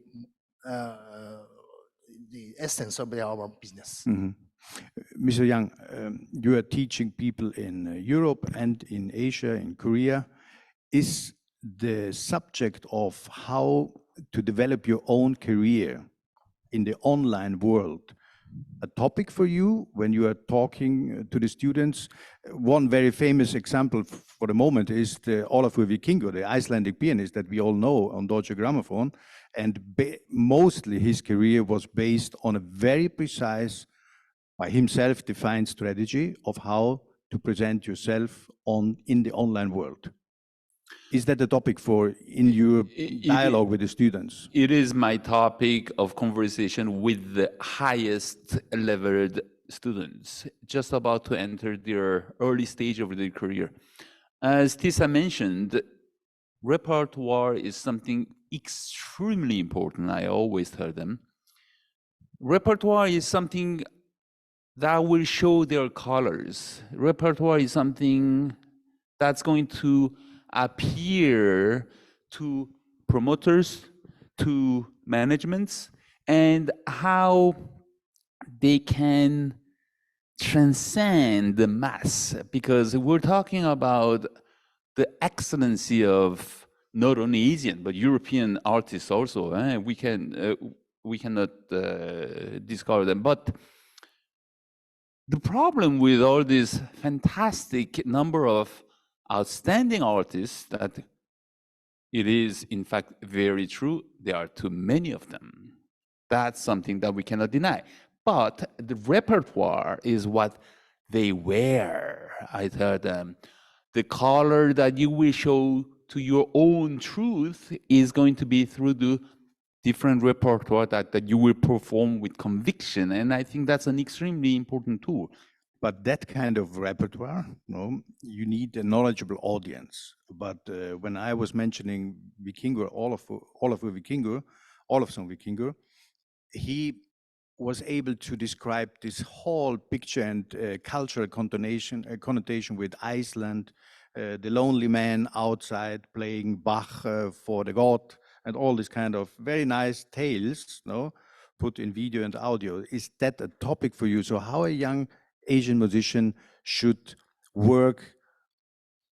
essence of our business. Mm-hmm. Mr. Yang, you are teaching people in Europe and in Asia, in Korea. Is the subject of how to develop your own career in the online world a topic for you when you are talking to the students? One very famous example for the moment is the 𝘏𝘀𝘀𝗶𝗶, the Icelandic pianist that we all know on Deutsche Grammophon. And mostly his career was based on a very precise, by himself defined strategy of how to present yourself in the online world. Is that a topic for in your dialogue with the students? It is my topic of conversation with the highest leveled students, just about to enter their early stage of their career. As Tisa mentioned, repertoire is something extremely important. I always tell them. Repertoire is something that will show their colors. Repertoire is something that's going to appear to promoters, to managements, and how they can transcend the mass, because we're talking about the excellency of not only Asian but European artists also. We cannot discover them. But the problem with all this fantastic number of outstanding artists, that it is in fact very true, there are too many of them. That's something that we cannot deny. But the repertoire is what they wear. I tell them, the color that you will show to your own truth is going to be through the different repertoire that you will perform with conviction. And I think that's an extremely important tool. But that kind of repertoire, you need a knowledgeable audience. But when I was mentioning Vikingur, Ólafsson Vikingur, he was able to describe this whole picture and cultural connotation with Iceland, the lonely man outside playing Bach for the god, and all these kind of very nice tales, put in video and audio. Is that a topic for you? So how a young Asian musician should work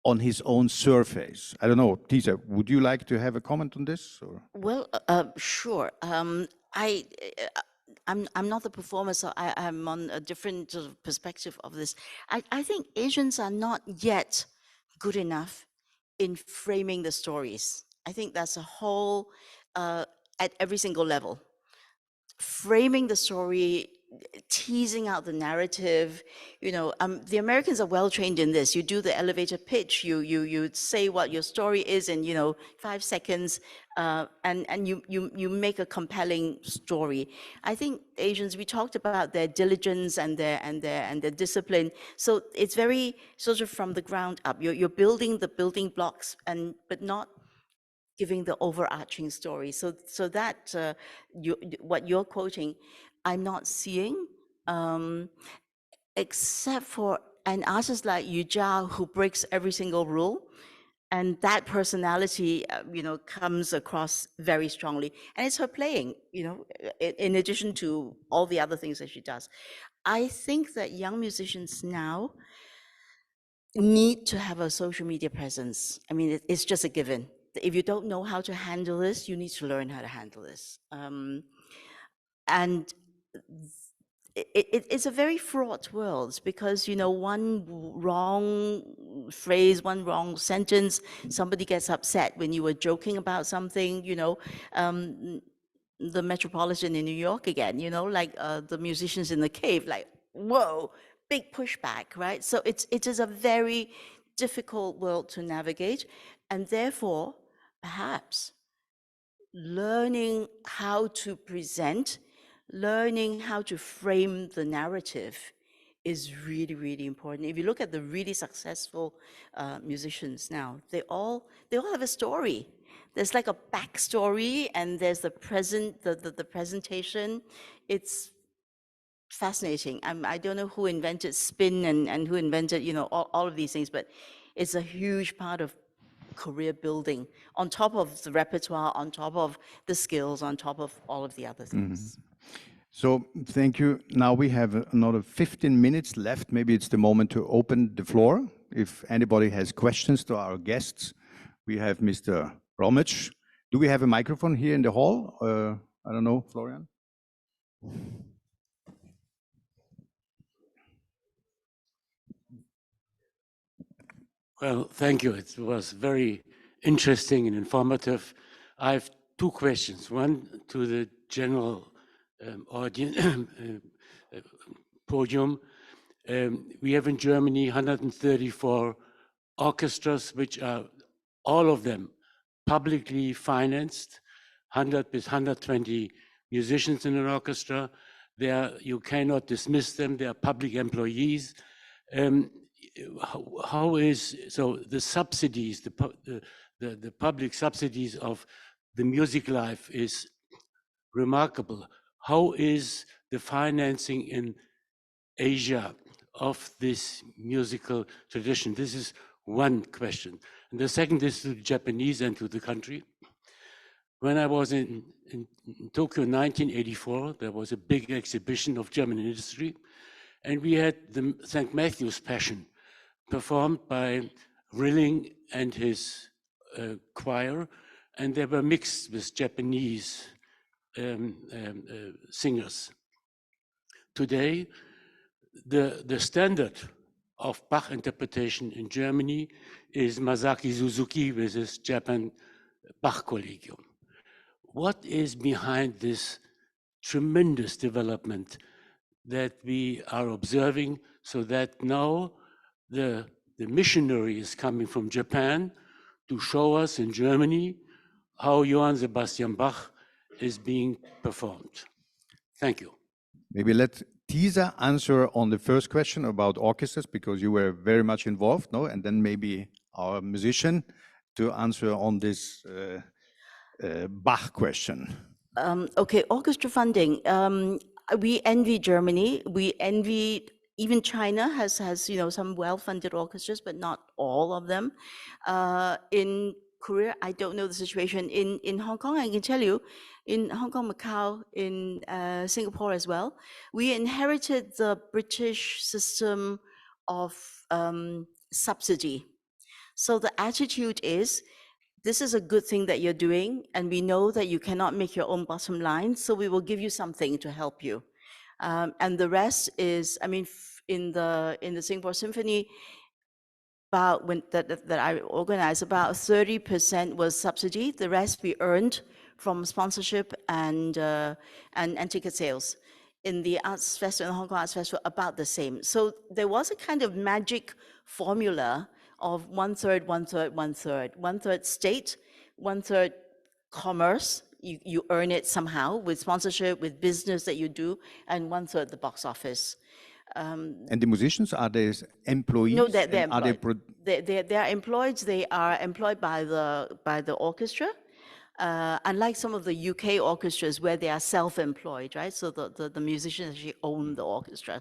on his own surface? I don't know, Tisa, would you like to have a comment on this? Or? Well, sure. I'm not the performer, so I'm on a different sort of perspective of this. I think Asians are not yet good enough in framing the stories. I think that's a whole, at every single level. Framing the story, teasing out the narrative, the Americans are well trained in this. You do the elevator pitch, you say what your story is in 5 seconds, and you make a compelling story. I think Asians, we talked about their diligence and their discipline. So it's very sort of from the ground up. You're building the building blocks, but not giving the overarching story. So that what you're quoting, I'm not seeing, except for an artist like Yu Zhao, who breaks every single rule, and that personality, comes across very strongly. And it's her playing, in addition to all the other things that she does. I think that young musicians now need to have a social media presence. I mean, it's just a given. If you don't know how to handle this, you need to learn how to handle this. And it's a very fraught world, because one wrong phrase, one wrong sentence, somebody gets upset when you were joking about something. The Metropolitan in New York again, like the musicians in the cave, like, whoa, big pushback, right? So it is a very difficult world to navigate, and therefore perhaps learning how to present, learning how to frame the narrative is really, really important. If you look at the really successful musicians now, they all have a story. There's like a backstory, and there's the presentation. It's fascinating. I don't know who invented spin and who invented all of these things, but it's a huge part of career building, on top of the repertoire, on top of the skills, on top of all of the other things. So thank you. Now we have another 15 minutes left. Maybe it's the moment to open the floor. If anybody has questions to our guests, we have Mr. Romic. Do we have a microphone here in the hall? I don't know, Florian? Well, thank you. It was very interesting and informative. I have two questions. One to the general audience podium. We have in Germany 134 orchestras, which are all of them publicly financed, 100 with 120 musicians in an orchestra. You cannot dismiss them, they are public employees. How is, so the subsidies, the public subsidies of the music life is remarkable. How is the financing in Asia of this musical tradition? This is one question. And the second is to the Japanese and to the country. When I was in Tokyo in 1984, there was a big exhibition of German industry, and we had the St. Matthew's Passion performed by Rilling and his choir, and they were mixed with Japanese singers. Today, the standard of Bach interpretation in Germany is Masaki Suzuki with his Japan Bach Collegium. What is behind this tremendous development that we are observing, so that now the missionary is coming from Japan to show us in Germany how Johann Sebastian Bach is being performed? Thank you. Maybe let Tisa answer on the first question about orchestras, because you were very much involved, no? And then maybe our musician to answer on this Bach question. Okay, orchestra funding. We envy Germany. We envy even China has some well-funded orchestras, but not all of them. In Korea, I don't know the situation. In Hong Kong, I can tell you, in Hong Kong, Macau, in Singapore as well, we inherited the British system of subsidy. So the attitude is, this is a good thing that you're doing, and we know that you cannot make your own bottom line, so we will give you something to help you. And the rest is, I mean, in the Singapore Symphony, that I organized, about 30% was subsidy. The rest we earned from sponsorship and ticket sales. In the Arts Festival, in the Hong Kong Arts Festival, about the same. So there was a kind of magic formula of 1/3, 1/3, 1/3. 1/3 state, 1/3 commerce. You earn it somehow with sponsorship, with business that you do, and 1/3 the box office. And the musicians, are they employees? No, they're employed. They are employed. They are employed by the orchestra. Unlike some of the UK orchestras where they are self-employed, right? So the musicians actually own the orchestra.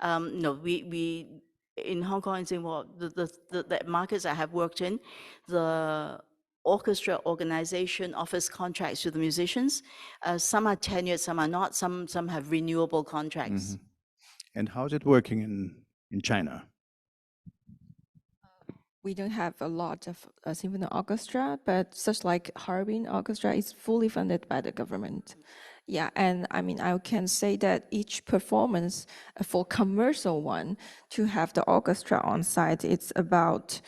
No, we in Hong Kong and Singapore, the markets I have worked in, the orchestra organization offers contracts to the musicians. Some are tenured, some are not. Some have renewable contracts. Mm-hmm. And how's it working in China? We don't have a lot of symphony orchestra, but such like Harbin Orchestra is fully funded by the government. Yeah, and I mean, I can say that each performance for commercial one, to have the orchestra on site, it's about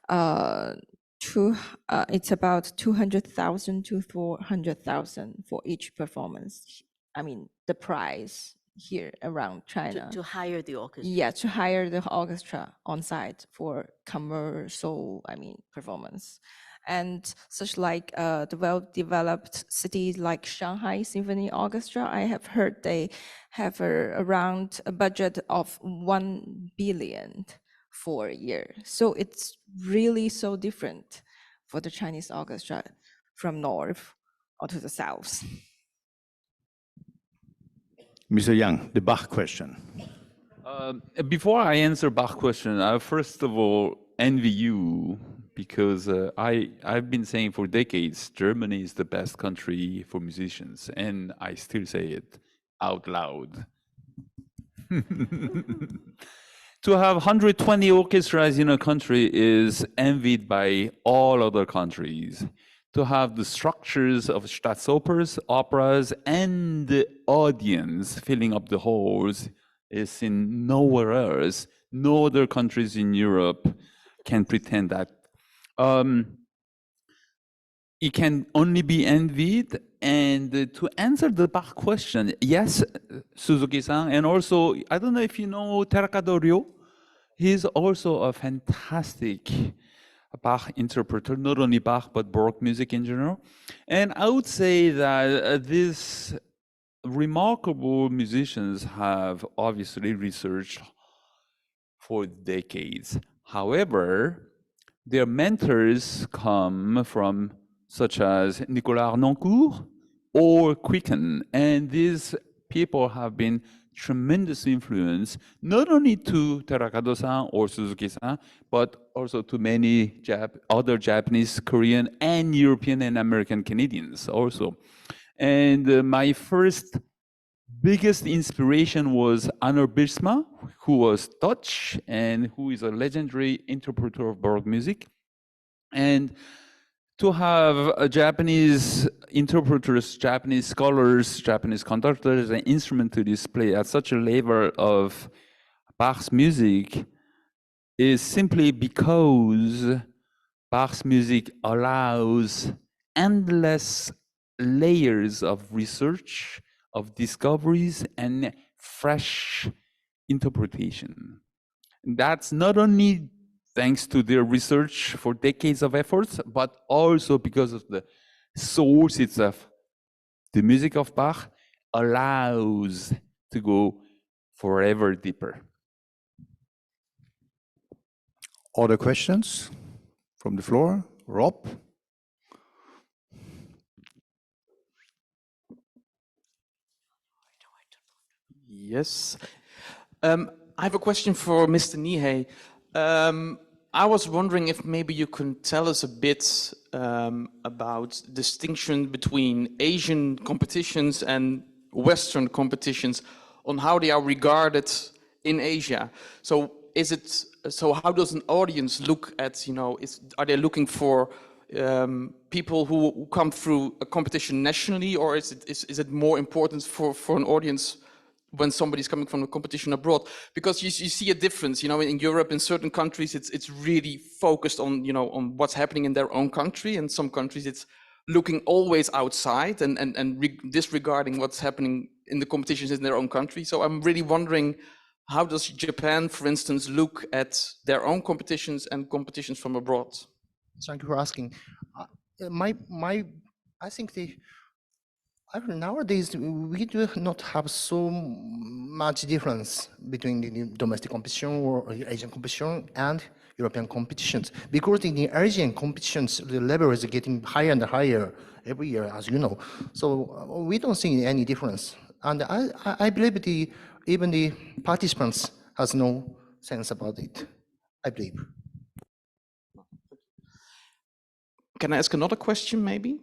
200,000 to 400,000 for each performance. I mean, the price here around China. To hire the orchestra. Yeah, to hire the orchestra on site for commercial, performance. And such like the well-developed cities like Shanghai Symphony Orchestra, I have heard they have around a budget of 1 billion for a year. So it's really so different for the Chinese orchestra from north or to the south. Mr. Yang, the Bach question. Before I answer Bach question, I first of all envy you, because I've been saying for decades, Germany is the best country for musicians, and I still say it out loud. To have 120 orchestras in a country is envied by all other countries. To have the structures of Staatsoperas, operas, and the audience filling up the halls is in nowhere else. No other countries in Europe can pretend that. It can only be envied. And to answer the Bach question, yes, Suzuki-san, and also, I don't know if you know Terakado Ryo. He's also a fantastic Bach interpreter, not only Bach, but Baroque music in general. And I would say that these remarkable musicians have obviously researched for decades. However, their mentors come from such as Nicolas Harnoncourt or Quicken, and these people have been tremendous influence, not only to Terakado-san or Suzuki-san, but also to many other Japanese, Korean, and European and American Canadians also. And my first biggest inspiration was Arnold Birsma, who was Dutch and who is a legendary interpreter of Baroque music. And to have a Japanese interpreters, Japanese scholars, Japanese conductors, and instrumentalists play at such a level of Bach's music is simply because Bach's music allows endless layers of research, of discoveries, and fresh interpretation. And that's not only thanks to their research for decades of efforts, but also because of the source itself. The music of Bach allows to go forever deeper. Other questions from the floor? Rob? Yes. I have a question for Mr. Nihei. I was wondering if maybe you can tell us a bit about distinction between Asian competitions and Western competitions, on how they are regarded in Asia. So how does an audience look at, are they looking for people who come through a competition nationally, or is it more important for an audience when somebody's coming from a competition abroad? Because you see a difference, in Europe, in certain countries, it's really focused on, on what's happening in their own country. In some countries, it's looking always outside and disregarding what's happening in the competitions in their own country. So I'm really wondering, how does Japan, for instance, look at their own competitions and competitions from abroad? Thank you for asking. I think nowadays we do not have so much difference between the domestic competition or Asian competition and European competitions, because in the Asian competitions the level is getting higher and higher every year, as you know. So we don't see any difference, and I believe even the participants has no sense about it, I believe. Can I ask another question, maybe?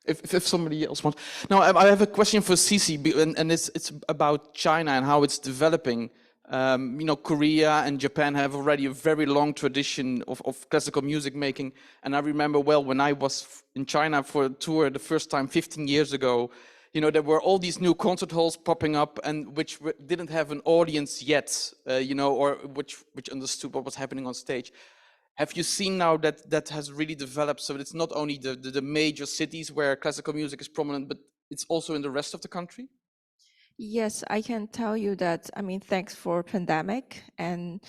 If somebody else wants. Now, I have a question for Sisi, and it's about China and how it's developing. Korea and Japan have already a very long tradition of classical music making. And I remember well, when I was in China for a tour the first time 15 years ago, there were all these new concert halls popping up, and which didn't have an audience yet, or which understood what was happening on stage. Have you seen now that has really developed, so it's not only the major cities where classical music is prominent, but it's also in the rest of the country? Yes, I can tell you that, thanks for pandemic, and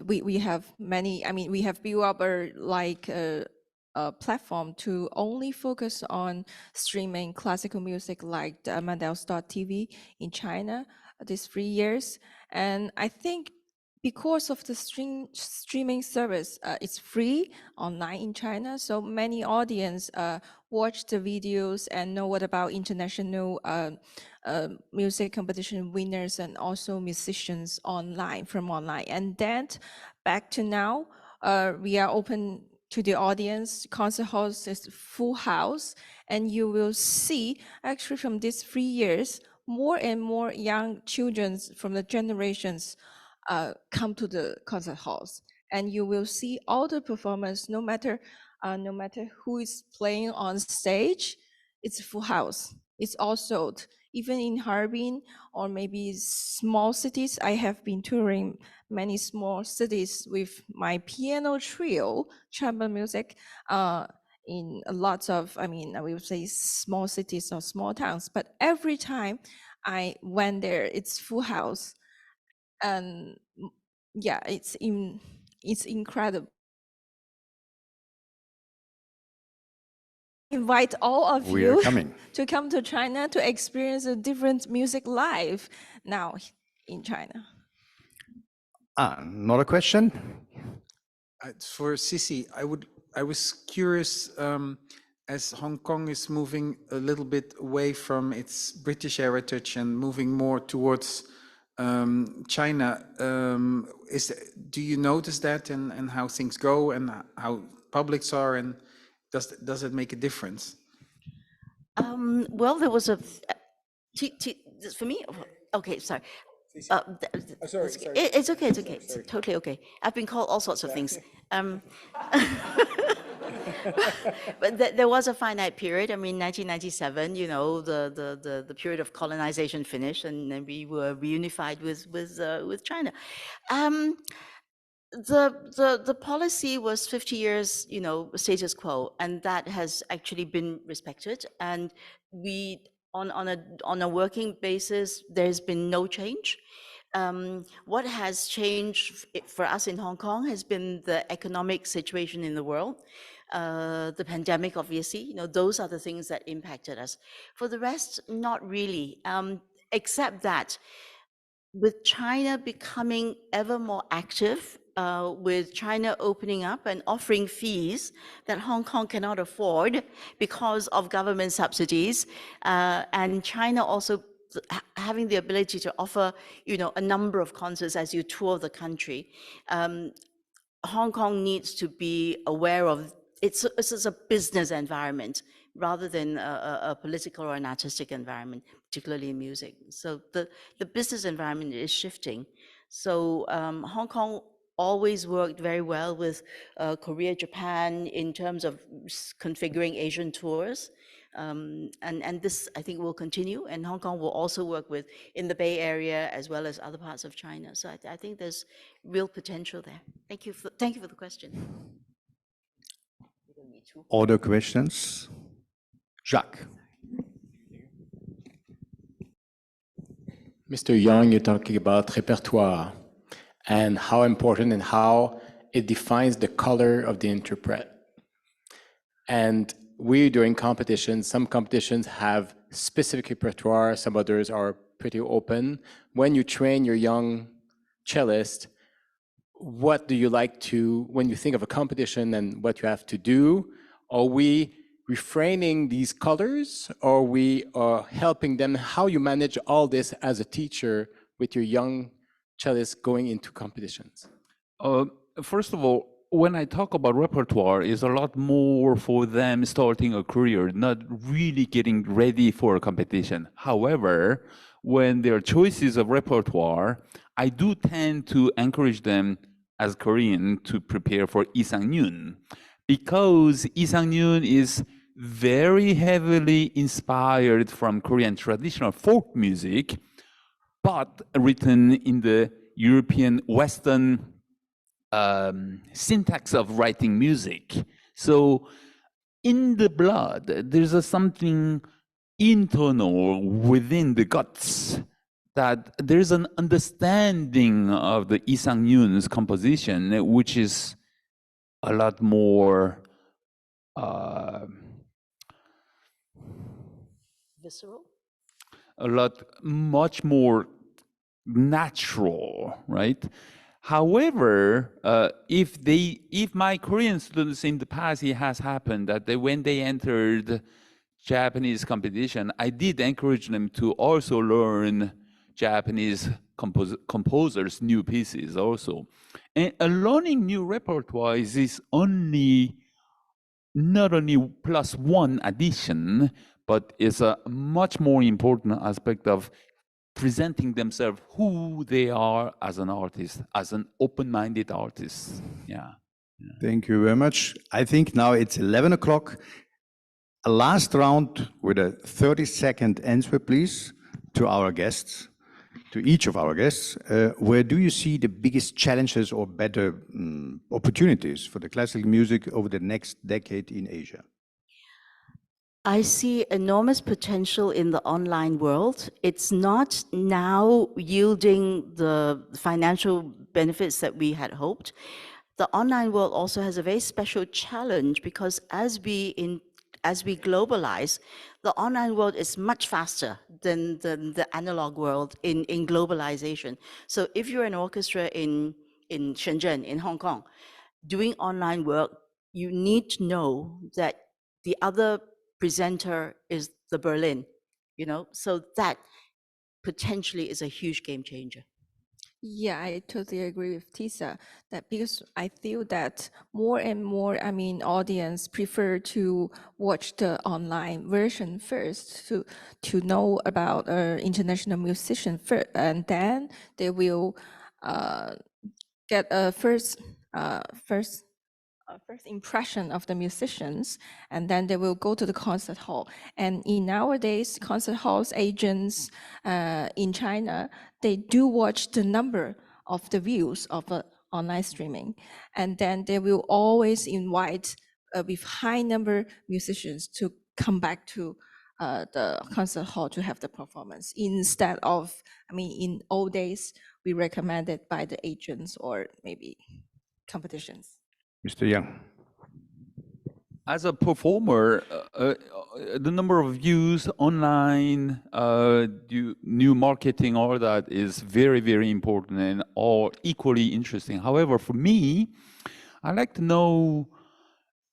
we have many, we have built up a platform to only focus on streaming classical music like the Mandels.TV in China these 3 years. And I think because of the streaming service, it's free online in China, so many audience watch the videos and know what about international music competition winners and also musicians from online. And then back to now, we are open to the audience. Concert halls is full house, and you will see actually from these 3 years, more and more young children from the generations come to the concert halls, and you will see all the performance, no matter who is playing on stage, it's full house. it's all sold. Even in Harbin or maybe small cities, I have been touring many small cities with my piano trio, chamber music, in lots of, I mean, I will say small cities or small towns. But every time I went there, it's full house, and yeah, it's incredible. Invite all of We are you coming. to come to China to experience a different music live now in China. Another question? For Sisi, I was curious, as Hong Kong is moving a little bit away from its British heritage and moving more towards China, do you notice that and how things go and how publics are, and does it make a difference? Well, there was a, for me, okay, sorry. Sorry. It's okay, it's totally okay. I've been called all sorts of things. But there was a finite period. I mean, 1997, you know, the period of colonization finished, and then we were reunified with China. The policy was 50 years, you know, status quo, and that has actually been respected. And we, on a working basis, there's been no change. What has changed for us in Hong Kong has been the economic situation in the world. The pandemic, obviously, you know, those are the things that impacted us. For the rest, not really, except that with China becoming ever more active, with China opening up and offering fees that Hong Kong cannot afford because of government subsidies, and China also having the ability to offer, you know, a number of concerts as you tour the country, Hong Kong needs to be aware of it's a business environment rather than a political or an artistic environment, particularly in music. So the business environment is shifting. So Hong Kong always worked very well with Korea, Japan in terms of configuring Asian tours. And this, I think, will continue. And Hong Kong will also work with in the Bay Area as well as other parts of China. So I think there's real potential there. Thank you for the question. Other questions? Jacques. Mr. Yang, you're talking about repertoire and how important and how it defines the color of the interpret. And we're doing competitions. Some competitions have specific repertoire, some others are pretty open. When you train your young cellist, what do you like to, when you think of a competition and what you have to do, are we refraining these colors, or we are helping them? How you manage all this as a teacher with your young cellists going into competitions? First of all, when I talk about repertoire, it's a lot more for them starting a career, not really getting ready for a competition. However, when there are choices of repertoire, I do tend to encourage them as Korean to prepare for Isangnyeon, because Isangnyeon is very heavily inspired from Korean traditional folk music, but written in the European Western syntax of writing music. So in the blood, there's something internal within the guts, that there's an understanding of the Isangnyeon's composition, which is a lot more Visceral? much more natural, right? However, if my Korean students in the past, it has happened that when they entered Japanese competition, I did encourage them to also learn Japanese composers' new pieces also. And learning new repertoire is only, not only +1 addition, but is a much more important aspect of presenting themselves who they are as an artist, as an open-minded artist. Yeah. Thank you very much. I think now it's 11 o'clock. A last round with a 30-second answer, please, to our guests, to each of our guests. Where do you see the biggest challenges or better opportunities for the classical music over the next decade in Asia? I see enormous potential in the online world. It's not now yielding the financial benefits that we had hoped. The online world also has a very special challenge because as we globalize, the online world is much faster than the analog world in globalization. So if you're an orchestra in Shenzhen, in Hong Kong, doing online work, you need to know that the other presenter is the Berlin, so that potentially is a huge game changer. Yeah, I totally agree with Tisa that because I feel that more and more, audience prefer to watch the online version first to know about international musician first, and then they will get a first impression of the musicians, and then they will go to the concert hall. And in nowadays, concert halls agents in China, they do watch the number of the views of online streaming, and then they will always invite with high number musicians to come back to the concert hall to have the performance instead of, in old days, we recommended by the agents or maybe competitions. Mr. Yang. As a performer, the number of views online, new marketing, all that is very, very important and all equally interesting. However, for me, I'd like to know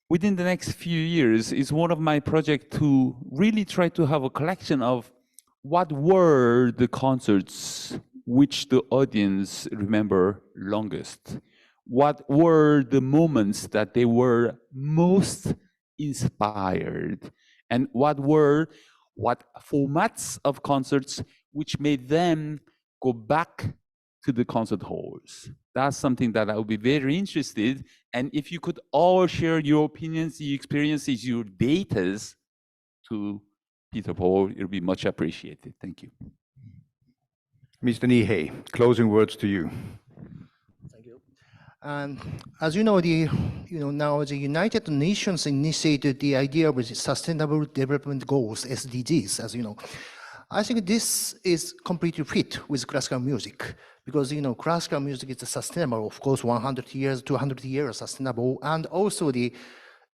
within the next few years is one of my projects to really try to have a collection of what were the concerts which the audience remember longest. What were the moments that they were most inspired, and what formats of concerts which made them go back to the concert halls? That's something that I would be very interested. And if you could all share your opinions, your experiences, your datas to Peter Paul, it would be much appreciated. Thank you. Mr. Nihei, closing words to you. As you know, now the United Nations initiated the idea of Sustainable Development Goals, SDGs, as you know. I think this is completely fit with classical music because, classical music is sustainable, of course, 100 years, 200 years sustainable, and also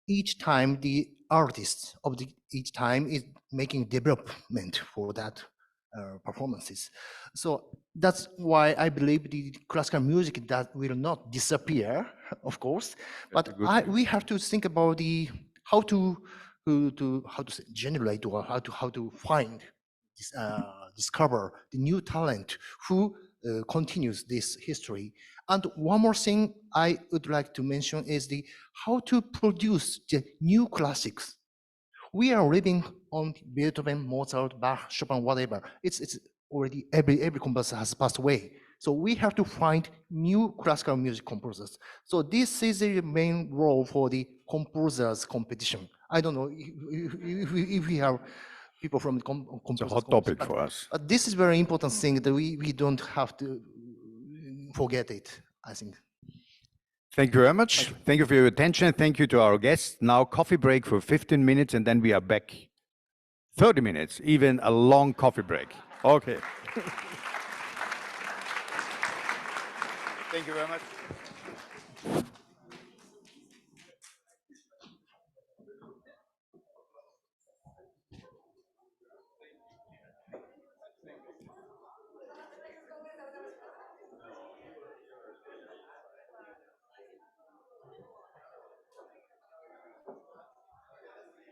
each time the artists of each time is making development for that performances. So that's why I believe the classical music that will not disappear, of course, but we have to think about how to generate or how to find discover the new talent who continues this history. And one more thing I would like to mention is how to produce the new classics. We are living on Beethoven, Mozart, Bach, Chopin, whatever. It's already every composer has passed away. So we have to find new classical music composers. So this is the main role for the composers competition. I don't know if we have people from the composers. It's a hot topic for us. But this is a very important thing that we don't have to forget it, I think. Thank you very much. Thank you for your attention. Thank you to our guests. Now coffee break for 15 minutes and then we are back. 30 minutes, even a long coffee break. Okay. Thank you very much.